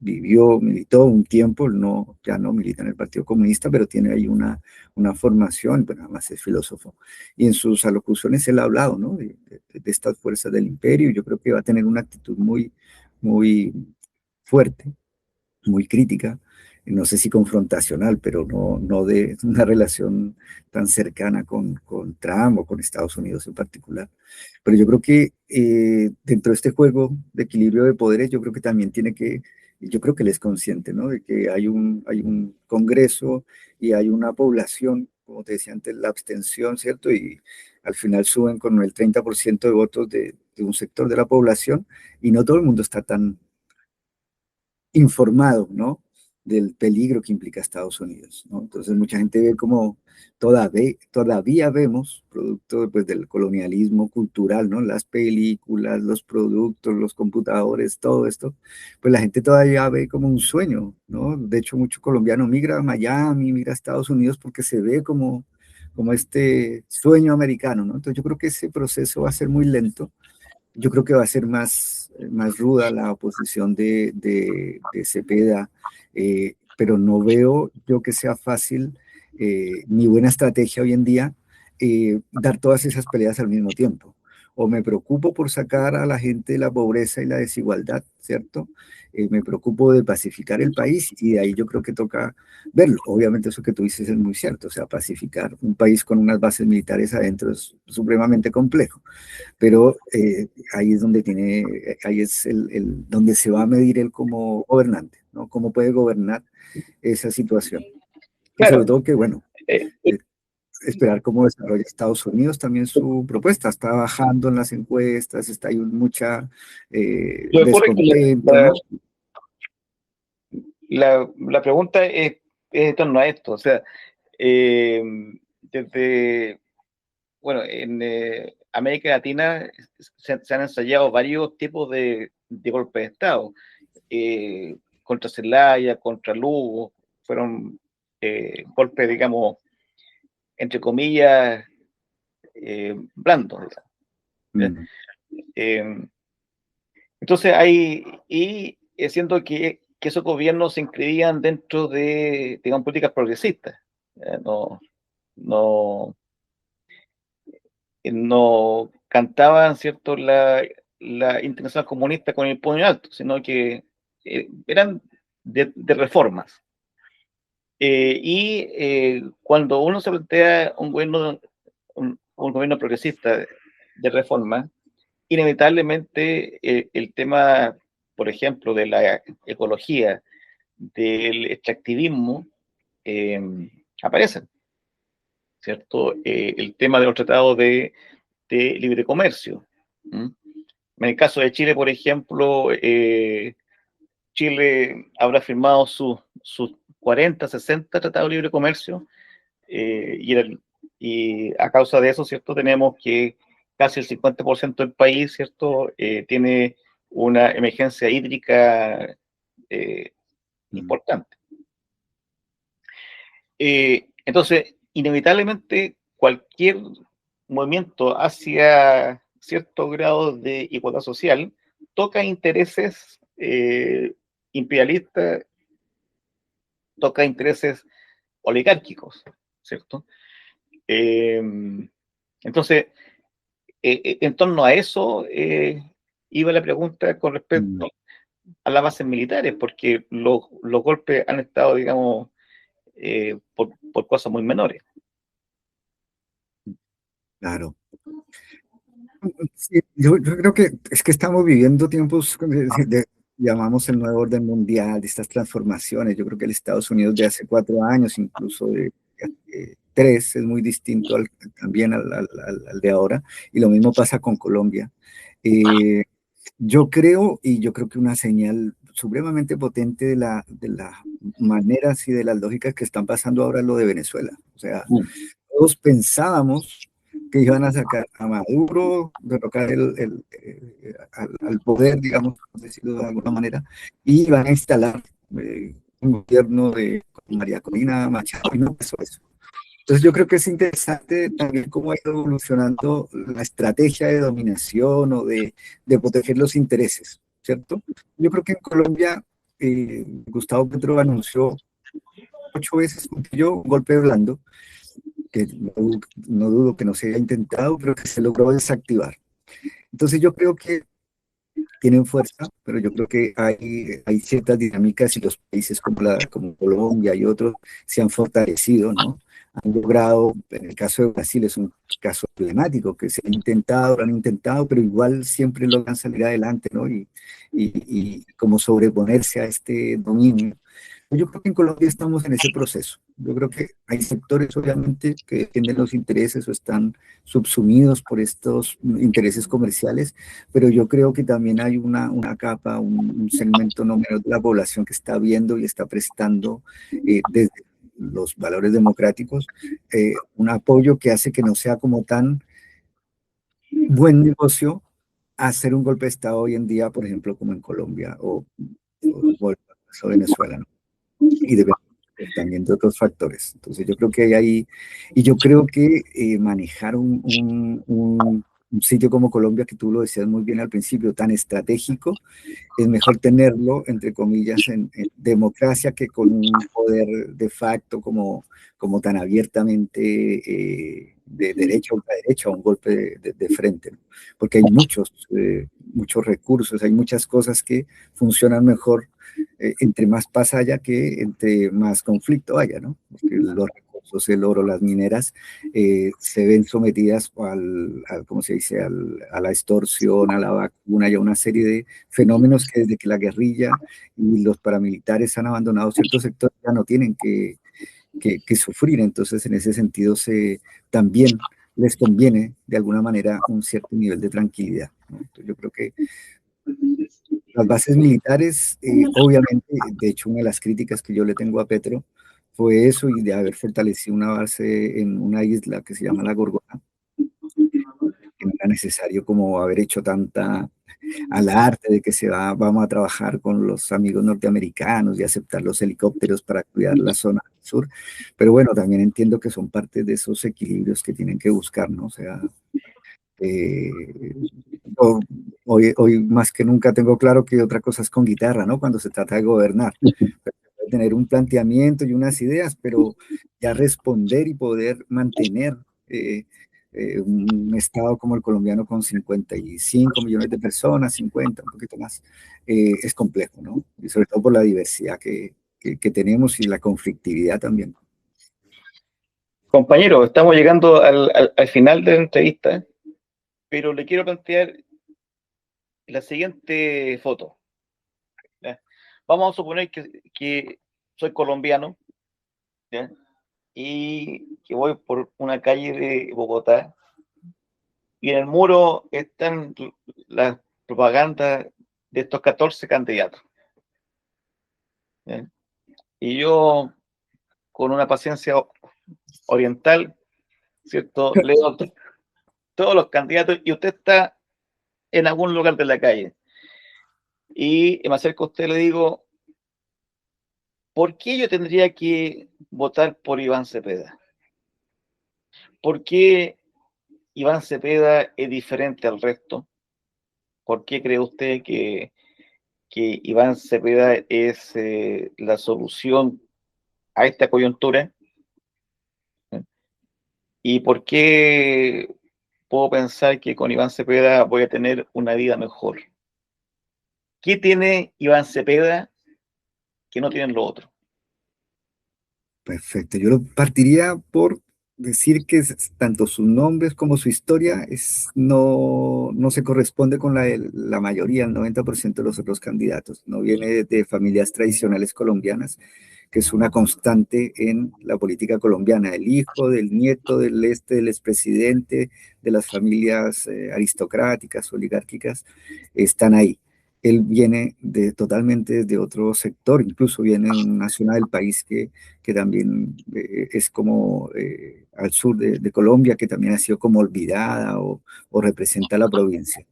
vivió, militó un tiempo, no, ya no milita en el Partido Comunista, pero tiene ahí una formación, pero además es filósofo. Y en sus alocuciones él ha hablado, ¿no? De estas fuerzas del imperio, y yo creo que va a tener una actitud muy fuerte, muy crítica, no sé si confrontacional, pero no de una relación tan cercana con Trump o con Estados Unidos en particular. Pero yo creo que dentro de este juego de equilibrio de poderes, yo creo que también yo creo que él es consciente, ¿no? De que hay un Congreso y hay una población, como te decía antes, la abstención, ¿cierto? Y al final suben con el 30% de votos de un sector de la población y no todo el mundo está tan informado, ¿no? Del peligro que implica Estados Unidos, ¿no? Entonces mucha gente ve como todavía vemos, producto pues, del colonialismo cultural, ¿no? Las películas, los productos, los computadores, todo esto, pues la gente todavía ve como un sueño, ¿no? De hecho, mucho colombiano migra a Miami, migra a Estados Unidos porque se ve como este sueño americano, ¿no? Entonces yo creo que ese proceso va a ser muy lento. Yo creo que va a ser más ruda la oposición de Cepeda, pero no veo yo que sea fácil ni buena estrategia hoy en día dar todas esas peleas al mismo tiempo. O me preocupo por sacar a la gente de la pobreza y la desigualdad, ¿cierto? Me preocupo de pacificar el país y de ahí yo creo que toca verlo. Obviamente eso que tú dices es muy cierto, o sea, pacificar un país con unas bases militares adentro es supremamente complejo, pero ahí es donde ahí es donde se va a medir él como gobernante, ¿no? Cómo puede gobernar esa situación. Y sobre Claro, todo que, bueno, eh, eh, esperar cómo desarrolla Estados Unidos también su propuesta. Está bajando en las encuestas, hay mucha lo que ocurre es que descontento, ¿no? la pregunta es en torno a esto, o sea, eh, desde, bueno, en América Latina se han ensayado varios tipos de golpes de Estado, contra Celaya, contra Lugo, fueron golpes, digamos, entre comillas, blandos, digamos, Mm, ¿ya? Entonces siendo que esos gobiernos se inscribían dentro de, digamos, políticas progresistas, no, no, no cantaban, ¿cierto?, la internacional comunista con el puño alto, sino que eran de reformas. Cuando uno se plantea un gobierno progresista de reforma, inevitablemente el tema, por ejemplo, de la ecología, del extractivismo, eh, aparecen, ¿cierto? El tema de los tratados de libre comercio. ¿Mm? En el caso de Chile, por ejemplo, Chile habrá firmado sus 40, 60 tratados de libre comercio, y a causa de eso, ¿cierto? Tenemos que casi el 50% del país, ¿cierto? Tiene una emergencia hídrica mm, importante. Entonces, inevitablemente, cualquier movimiento hacia cierto grado de igualdad social toca intereses imperialistas, toca intereses oligárquicos, ¿cierto? Eh, Entonces, en torno a eso iba la pregunta con respecto a las bases militares, porque los golpes han estado, digamos, por cosas muy menores. Claro. Sí, yo creo que es que estamos viviendo tiempos llamamos el nuevo orden mundial, de estas transformaciones. Yo creo que el Estados Unidos de hace 4 años, incluso de hace 3, es muy distinto también al de ahora, y lo mismo pasa con Colombia. Eh, yo creo que una señal supremamente potente de las maneras y de las lógicas que están pasando ahora es lo de Venezuela. O sea, todos pensábamos que iban a sacar a Maduro, derrocar al poder, digamos, por decirlo de alguna manera, y iban a instalar un gobierno de María Corina Machado, y no pasó eso. Entonces yo creo que es interesante también cómo ha ido evolucionando la estrategia de dominación o de proteger los intereses, ¿cierto? Yo creo que en Colombia Gustavo Petro anunció 8 veces, yo, un golpe blando, que no dudo que no se haya intentado, pero que se logró desactivar. Entonces yo creo que tienen fuerza, pero yo creo que hay ciertas dinámicas y los países como Colombia y otros se han fortalecido, ¿no? Han logrado, en el caso de Brasil es un caso emblemático, que se ha intentado, lo han intentado, pero igual siempre logran salir adelante, ¿no? Y como sobreponerse a este dominio. Yo creo que en Colombia estamos en ese proceso. Yo creo que hay sectores, obviamente, que defienden los intereses o están subsumidos por estos intereses comerciales, pero yo creo que también hay una capa, un segmento no menor de la población que está viendo y está prestando desde los valores democráticos un apoyo que hace que no sea como tan buen negocio hacer un golpe de Estado hoy en día, por ejemplo, como en Colombia o Venezuela, ¿no? Y debe también de otros factores. Entonces yo creo que hay ahí, y yo creo que manejar un sitio como Colombia, que tú lo decías muy bien al principio, tan estratégico, es mejor tenerlo, entre comillas, en democracia que con un poder de facto como tan abiertamente de derecha o ultraderecha, un golpe de frente, ¿no? Porque hay muchos recursos, hay muchas cosas que funcionan mejor entre más paz haya que entre más conflicto haya, ¿no? Porque los recursos, el oro, las mineras, se ven sometidas ¿cómo se dice?, a la extorsión, a la vacuna y a una serie de fenómenos que desde que la guerrilla y los paramilitares han abandonado ciertos sectores ya no tienen que sufrir. Entonces, en ese sentido, también les conviene de alguna manera un cierto nivel de tranquilidad, ¿no? Entonces, yo creo que las bases militares, obviamente, de hecho, una de las críticas que yo le tengo a Petro fue eso y de haber fortalecido una base en una isla que se llama La Gorgona, que no era necesario como haber hecho tanta alarde de que vamos a trabajar con los amigos norteamericanos y aceptar los helicópteros para cuidar la zona sur. Pero bueno, también entiendo que son parte de esos equilibrios que tienen que buscar, ¿no? O sea, eh, hoy más que nunca tengo claro que otra cosa es con guitarra, ¿no? Cuando se trata de gobernar. Tener un planteamiento y unas ideas, pero ya responder y poder mantener un estado como el colombiano con 55 millones de personas, 50, un poquito más, es complejo, ¿no? Y sobre todo por la diversidad que tenemos y la conflictividad también. Compañero, estamos llegando al final de la entrevista, pero le quiero plantear la siguiente foto. ¿Ya? Vamos a suponer que soy colombiano, ¿ya? Y que voy por una calle de Bogotá y en el muro están las propagandas de estos 14 candidatos, ¿ya? Y yo, con una paciencia oriental, ¿cierto? Leo todos los candidatos y usted está en algún lugar de la calle. Y me acerco a usted y le digo, ¿por qué yo tendría que votar por Iván Cepeda? ¿Por qué Iván Cepeda es diferente al resto? ¿Por qué cree usted que Iván Cepeda es la solución a esta coyuntura? ¿Y por qué puedo pensar que con Iván Cepeda voy a tener una vida mejor. ¿Qué tiene Iván Cepeda que no tienen los otros? Perfecto. Yo lo partiría por decir que tanto sus nombres como su historia no se corresponde con la mayoría, el 90% de los otros candidatos. No viene de familias tradicionales colombianas, que es una constante en la política colombiana. El hijo del nieto del expresidente, de las familias aristocráticas, oligárquicas, están ahí. Él viene totalmente de otro sector, incluso viene de una zona del país que también es como al sur de Colombia, que también ha sido como olvidada o representa la provincia.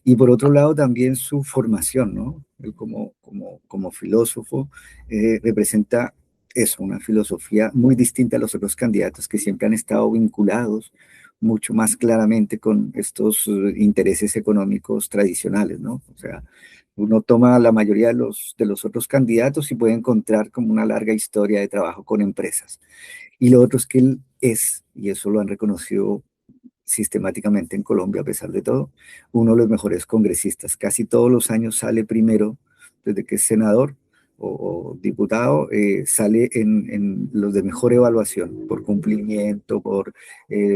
Y por otro lado también su formación, ¿no? Él como filósofo representa eso, una filosofía muy distinta a los otros candidatos que siempre han estado vinculados mucho más claramente con estos intereses económicos tradicionales, ¿no? O sea, uno toma la mayoría de los otros candidatos y puede encontrar como una larga historia de trabajo con empresas. Y lo otro es que él es, y eso lo han reconocido sistemáticamente en Colombia, a pesar de todo, uno de los mejores congresistas. Casi todos los años sale primero, desde que es senador o diputado, sale en los de mejor evaluación, por cumplimiento, por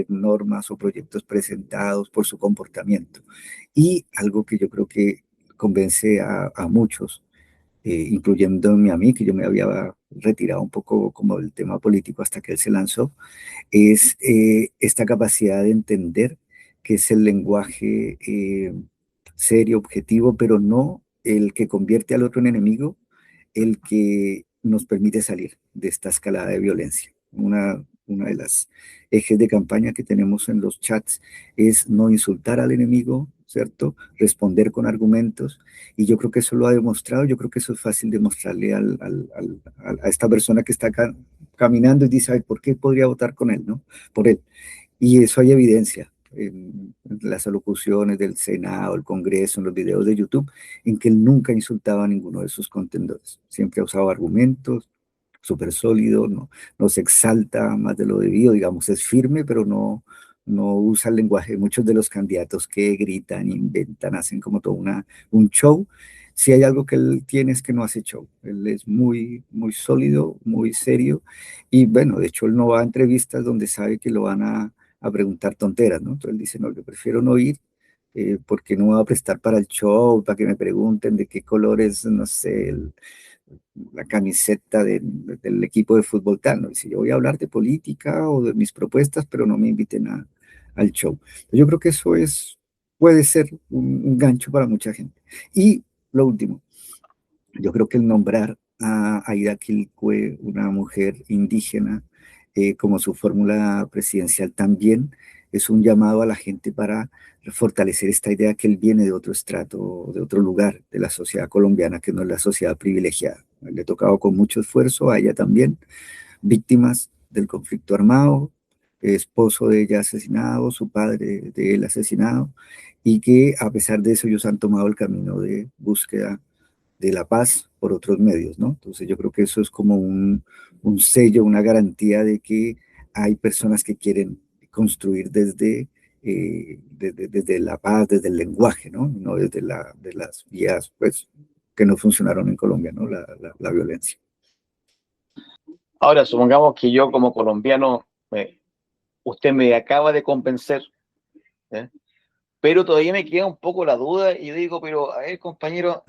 normas o proyectos presentados, por su comportamiento. Y algo que yo creo que convence a muchos, incluyéndome a mí, que yo me había retirado un poco como del tema político hasta que él se lanzó, es esta capacidad de entender que es el lenguaje serio, objetivo, pero no el que convierte al otro en enemigo, el que nos permite salir de esta escalada de violencia. Una de las ejes de campaña que tenemos en los chats es no insultar al enemigo, ¿cierto? Responder con argumentos, y yo creo que eso lo ha demostrado, yo creo que eso es fácil demostrarle a esta persona que está acá caminando y dice, ay, ¿por qué podría votar con él, no? Por él. Y eso hay evidencia en las alocuciones del Senado, el Congreso, en los videos de YouTube, en que él nunca insultaba a ninguno de sus contendores. Siempre ha usado argumentos, súper sólido, no se exalta más de lo debido, digamos, es firme, pero no usa el lenguaje de muchos de los candidatos que gritan, inventan, hacen como todo un show. Si hay algo que él tiene es que no hace show. Él es muy, muy sólido, muy serio. Y bueno, de hecho, él no va a entrevistas donde sabe que lo van a preguntar tonteras, ¿no? Entonces él dice, no, yo prefiero no ir porque no me va a prestar para el show, para que me pregunten de qué color es, no sé, la camiseta del equipo de fútbol tal, ¿no? Dice, yo voy a hablar de política o de mis propuestas, pero no me inviten al show. Yo creo que eso puede ser un gancho para mucha gente. Y lo último, yo creo que el nombrar a Aida Quilcue, una mujer indígena, como su fórmula presidencial también es un llamado a la gente para fortalecer esta idea que él viene de otro estrato, de otro lugar de la sociedad colombiana, que no es la sociedad privilegiada. Le ha tocado con mucho esfuerzo, a ella también, víctimas del conflicto armado, esposo de ella asesinado, su padre de él asesinado, y que a pesar de eso ellos han tomado el camino de búsqueda de la paz por otros medios, ¿no? Entonces yo creo que eso es como un sello, una garantía de que hay personas que quieren construir desde la paz, desde el lenguaje, ¿no? No desde de las vías, pues, que no funcionaron en Colombia, ¿no? La violencia. Ahora, supongamos que yo como colombiano, usted me acaba de convencer, ¿eh? Pero todavía me queda un poco la duda y yo digo, pero a ver, compañero,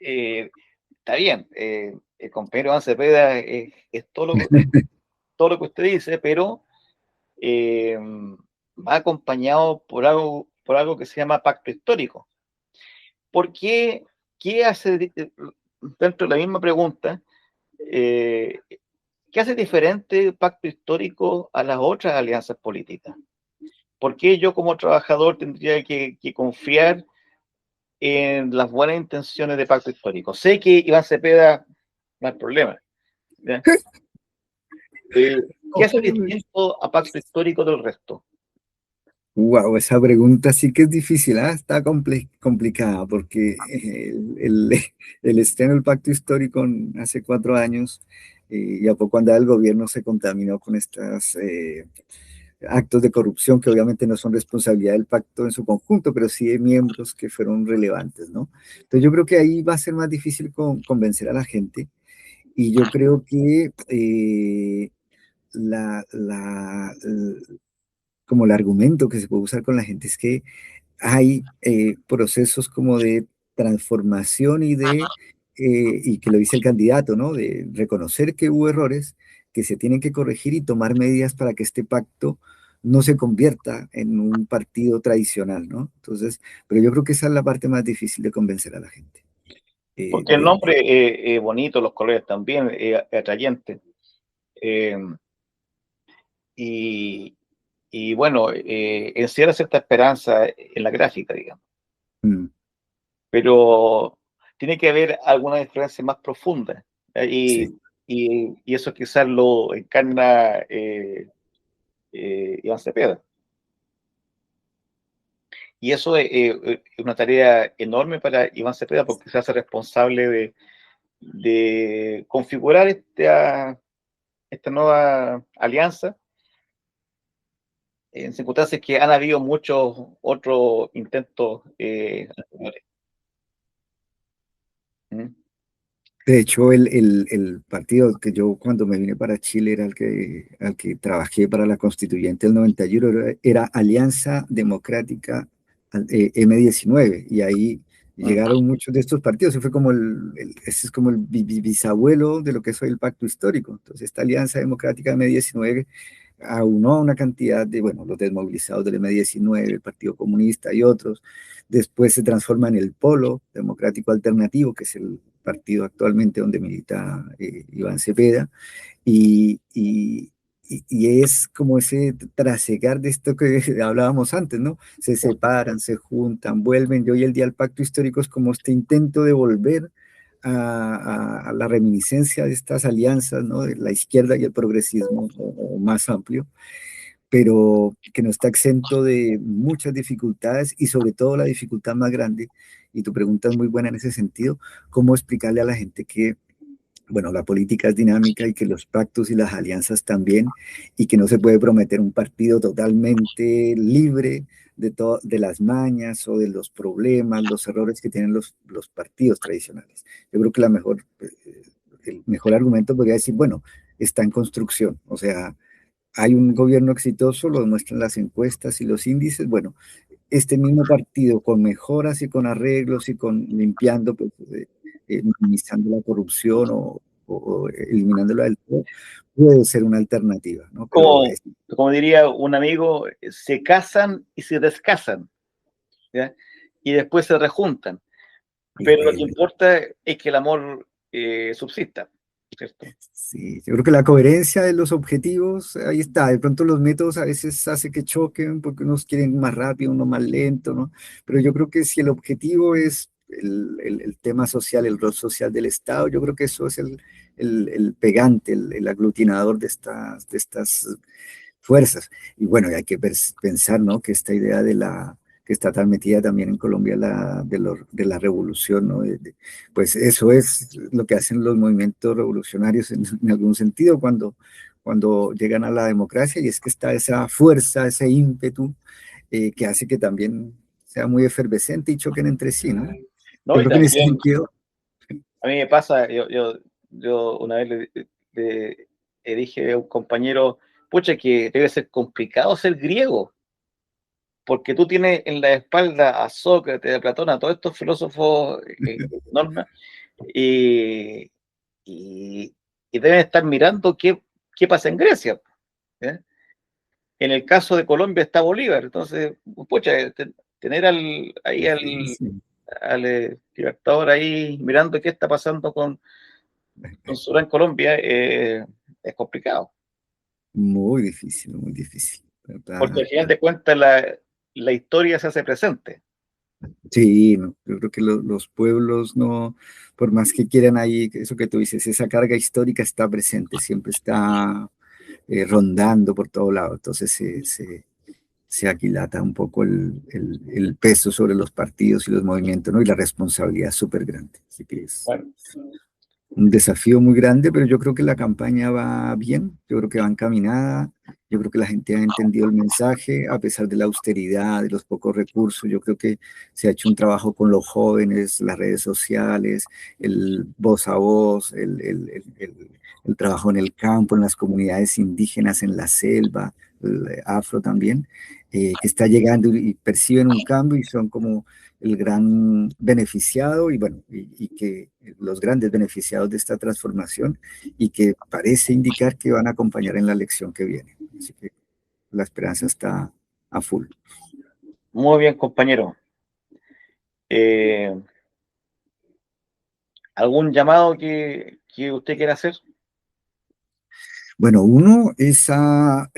está bien, el compañero Iván Cepeda es todo lo que usted dice, pero va acompañado por algo que se llama pacto histórico. ¿Por qué? ¿Qué hace, dentro de la misma pregunta, eh, qué hace diferente el pacto histórico a las otras alianzas políticas? ¿Por qué yo como trabajador tendría que confiar en las buenas intenciones de pacto histórico? Sé que Iván Cepeda no hay problema, ¿ya? Eh, ¿Qué hace distinto a pacto histórico del resto? Wow, esa pregunta sí que es difícil, ¿ah? Está complicada porque el estreno del pacto histórico hace 4 años y a poco andaba el gobierno se contaminó con estas actos de corrupción que obviamente no son responsabilidad del pacto en su conjunto, pero sí de miembros que fueron relevantes, ¿no? Entonces yo creo que ahí va a ser más difícil convencer a la gente y yo creo que la, la, como el argumento que se puede usar con la gente es que hay procesos como de transformación y que lo dice el candidato, ¿no? De reconocer que hubo errores, que se tienen que corregir y tomar medidas para que este pacto no se convierta en un partido tradicional, ¿no? Entonces, pero yo creo que esa es la parte más difícil de convencer a la gente. Porque el nombre es bonito, los colores también, atrayente. Eh, y, y bueno, encierra cierta esperanza en la gráfica, digamos. mm, Pero tiene que haber alguna diferencia más profunda. sí. Y eso quizás lo encarna Iván Cepeda. Y eso es una tarea enorme para Iván Cepeda porque se hace responsable de configurar esta nueva alianza en circunstancias que han habido muchos otros intentos anteriores. ¿Mm? De hecho, el partido que yo cuando me vine para Chile era al que trabajé para la constituyente del 91, era Alianza Democrática M19, y ahí Mm. llegaron muchos de estos partidos, y fue como ese es como el bisabuelo de lo que es hoy el pacto histórico. Entonces, esta Alianza Democrática M19 aunó a una cantidad de, bueno, los desmovilizados del M19, el Partido Comunista y otros. Después se transforma en el Polo Democrático Alternativo, que es el partido actualmente donde milita Iván Cepeda, y es como ese trasegar de esto que hablábamos antes, ¿no? Se separan, se juntan, vuelven. Y hoy el día del pacto histórico es como este intento de volver a la reminiscencia de estas alianzas, ¿no? De la izquierda y el progresismo o más amplio, pero que no está exento de muchas dificultades y sobre todo la dificultad más grande, y tu pregunta es muy buena en ese sentido, cómo explicarle a la gente que, bueno, la política es dinámica y que los pactos y las alianzas también, y que no se puede prometer un partido totalmente libre de las mañas o de los problemas, los errores que tienen los partidos tradicionales. Yo creo que el mejor argumento podría decir, bueno, está en construcción, o sea, hay un gobierno exitoso, lo demuestran las encuestas y los índices. Bueno, este mismo partido con mejoras y con arreglos y con limpiando, pues, minimizando la corrupción o eliminándola del todo, puede ser una alternativa, ¿no? Pero Como, como diría un amigo, se casan y se descasan, ¿ya? Y después se rejuntan. Pero lo que importa es que el amor subsista, ¿cierto? sí, yo creo que la coherencia de los objetivos, ahí está. De pronto los métodos a veces hace que choquen porque unos quieren más rápido, uno más lento, ¿no? Pero yo creo que si el objetivo es el tema social, el rol social del Estado, yo creo que eso es el pegante, el aglutinador de estas fuerzas. Y bueno, hay que pensar, ¿no? Que esta idea que está tan metida también en Colombia, de la revolución, ¿no? Pues eso es lo que hacen los movimientos revolucionarios en algún sentido cuando llegan a la democracia, y es que está esa fuerza, ese ímpetu que hace que también sea muy efervescente y choquen entre sí, ¿no? No, Yo y creo que en ese también sentido, a mí me pasa, yo una vez le dije a un compañero, pucha, que debe ser complicado ser griego, porque tú tienes en la espalda a Sócrates, a Platón, a todos estos filósofos enormes, y, y, y deben estar mirando qué pasa en Grecia. ¿Eh? En el caso de Colombia está Bolívar, entonces, pucha, tener ahí sí, al Libertador ahí mirando qué está pasando con Sura en Colombia es complicado, muy difícil, muy difícil. porque ¿Verdad? al final de cuentas la historia se hace presente. Sí, no, yo creo que los pueblos no, por más que quieran ahí, eso que tú dices, esa carga histórica está presente, siempre está rondando por todo lado, entonces se aquilata un poco el peso sobre los partidos y los movimientos, ¿no? Y la responsabilidad es súper grande, así que es Bueno, un desafío muy grande, pero yo creo que la campaña va bien, yo creo que va encaminada, Yo creo que la gente ha entendido el mensaje a pesar de la austeridad, de los pocos recursos. Yo creo que se ha hecho un trabajo con los jóvenes, las redes sociales, el voz a voz, el trabajo en el campo, en las comunidades indígenas, en la selva, el afro también, que está llegando y perciben un cambio y son como el gran beneficiado y bueno, y que los grandes beneficiados de esta transformación y que parece indicar que van a acompañar en la elección que viene. Así que la esperanza está a full. Muy bien, compañero. Eh, ¿Algún llamado que usted quiera hacer? Bueno, uno es a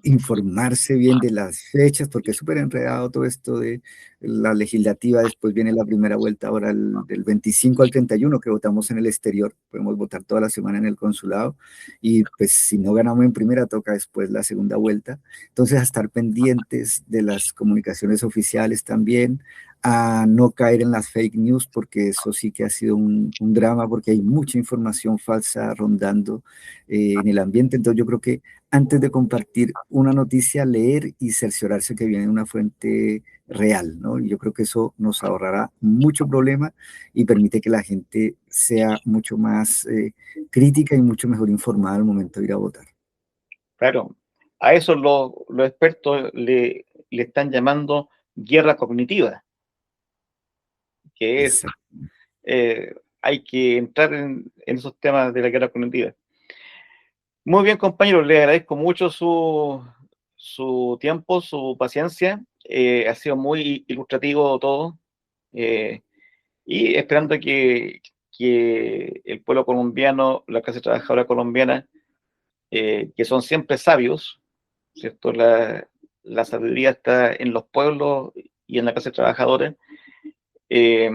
informarse bien de las fechas, porque es súper enredado todo esto de la legislativa. Después viene la primera vuelta, ahora del 25 al 31 que votamos en el exterior. Podemos votar toda la semana en el consulado. Y pues si no ganamos en primera, toca después la segunda vuelta. Entonces, a estar pendientes de las comunicaciones oficiales también, a no caer en las fake news, porque eso sí que ha sido un drama, porque hay mucha información falsa rondando en el ambiente. Entonces yo creo que antes de compartir una noticia, leer y cerciorarse que viene de una fuente real, ¿no? Y yo creo que eso nos ahorrará mucho problema y permite que la gente sea mucho más crítica y mucho mejor informada al momento de ir a votar. Claro, a eso los expertos le están llamando guerra cognitiva, que es, Exacto. hay que entrar en esos temas de la guerra cognitiva. Muy bien, compañero, le agradezco mucho su tiempo, su paciencia. Ha sido muy ilustrativo todo. eh, y esperando que el pueblo colombiano, la clase trabajadora colombiana, que son siempre sabios, ¿cierto? La sabiduría está en los pueblos y en la clase trabajadora. Eh,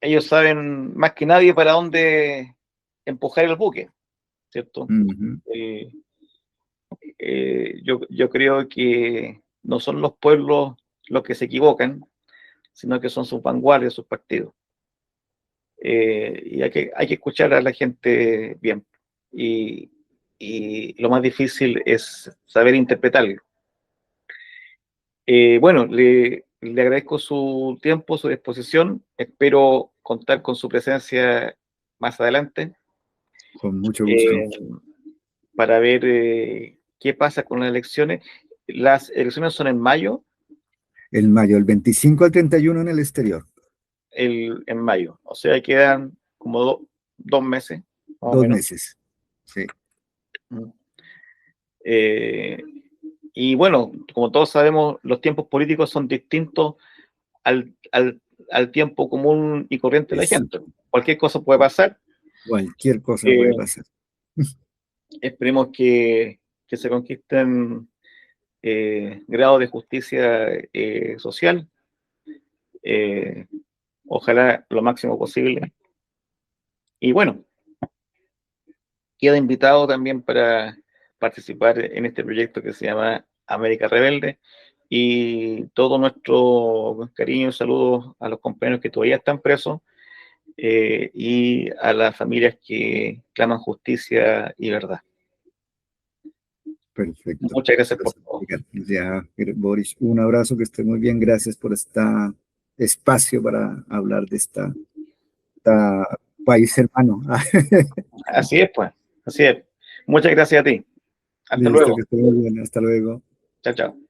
Ellos saben más que nadie para dónde empujar el buque, ¿cierto? Uh -huh. Eh, yo creo que no son los pueblos los que se equivocan, sino que son sus vanguardias, sus partidos. Y hay que escuchar a la gente bien. Y, y lo más difícil es saber interpretarlo. Bueno, le agradezco su tiempo, su disposición. Espero contar con su presencia más adelante Con mucho gusto. eh, para ver qué pasa con las elecciones. Las elecciones son en mayo, En mayo, el 25 al 31 en el exterior. en mayo, o sea, quedan como 2 meses, más o 2 menos. meses. Sí. Eh, y bueno, como todos sabemos, los tiempos políticos son distintos al, al, al tiempo común y corriente de la Es, gente. Cualquier cosa puede pasar. cualquier cosa puede Eh, pasar. Esperemos que se conquisten grados de justicia social, eh, ojalá lo máximo posible. Y bueno, queda invitado también para participar en este proyecto que se llama América Rebelde. Y todo nuestro cariño y saludos a los compañeros que todavía están presos y a las familias que claman justicia y verdad. Perfecto. Muchas gracias por todo. Ya, Boris, un abrazo, que esté muy bien. Gracias por este espacio para hablar de esta país hermano. Así es, pues. Así es. Muchas gracias a ti. Hasta Listo, que luego. esté muy bien. Hasta luego. Chao, chao.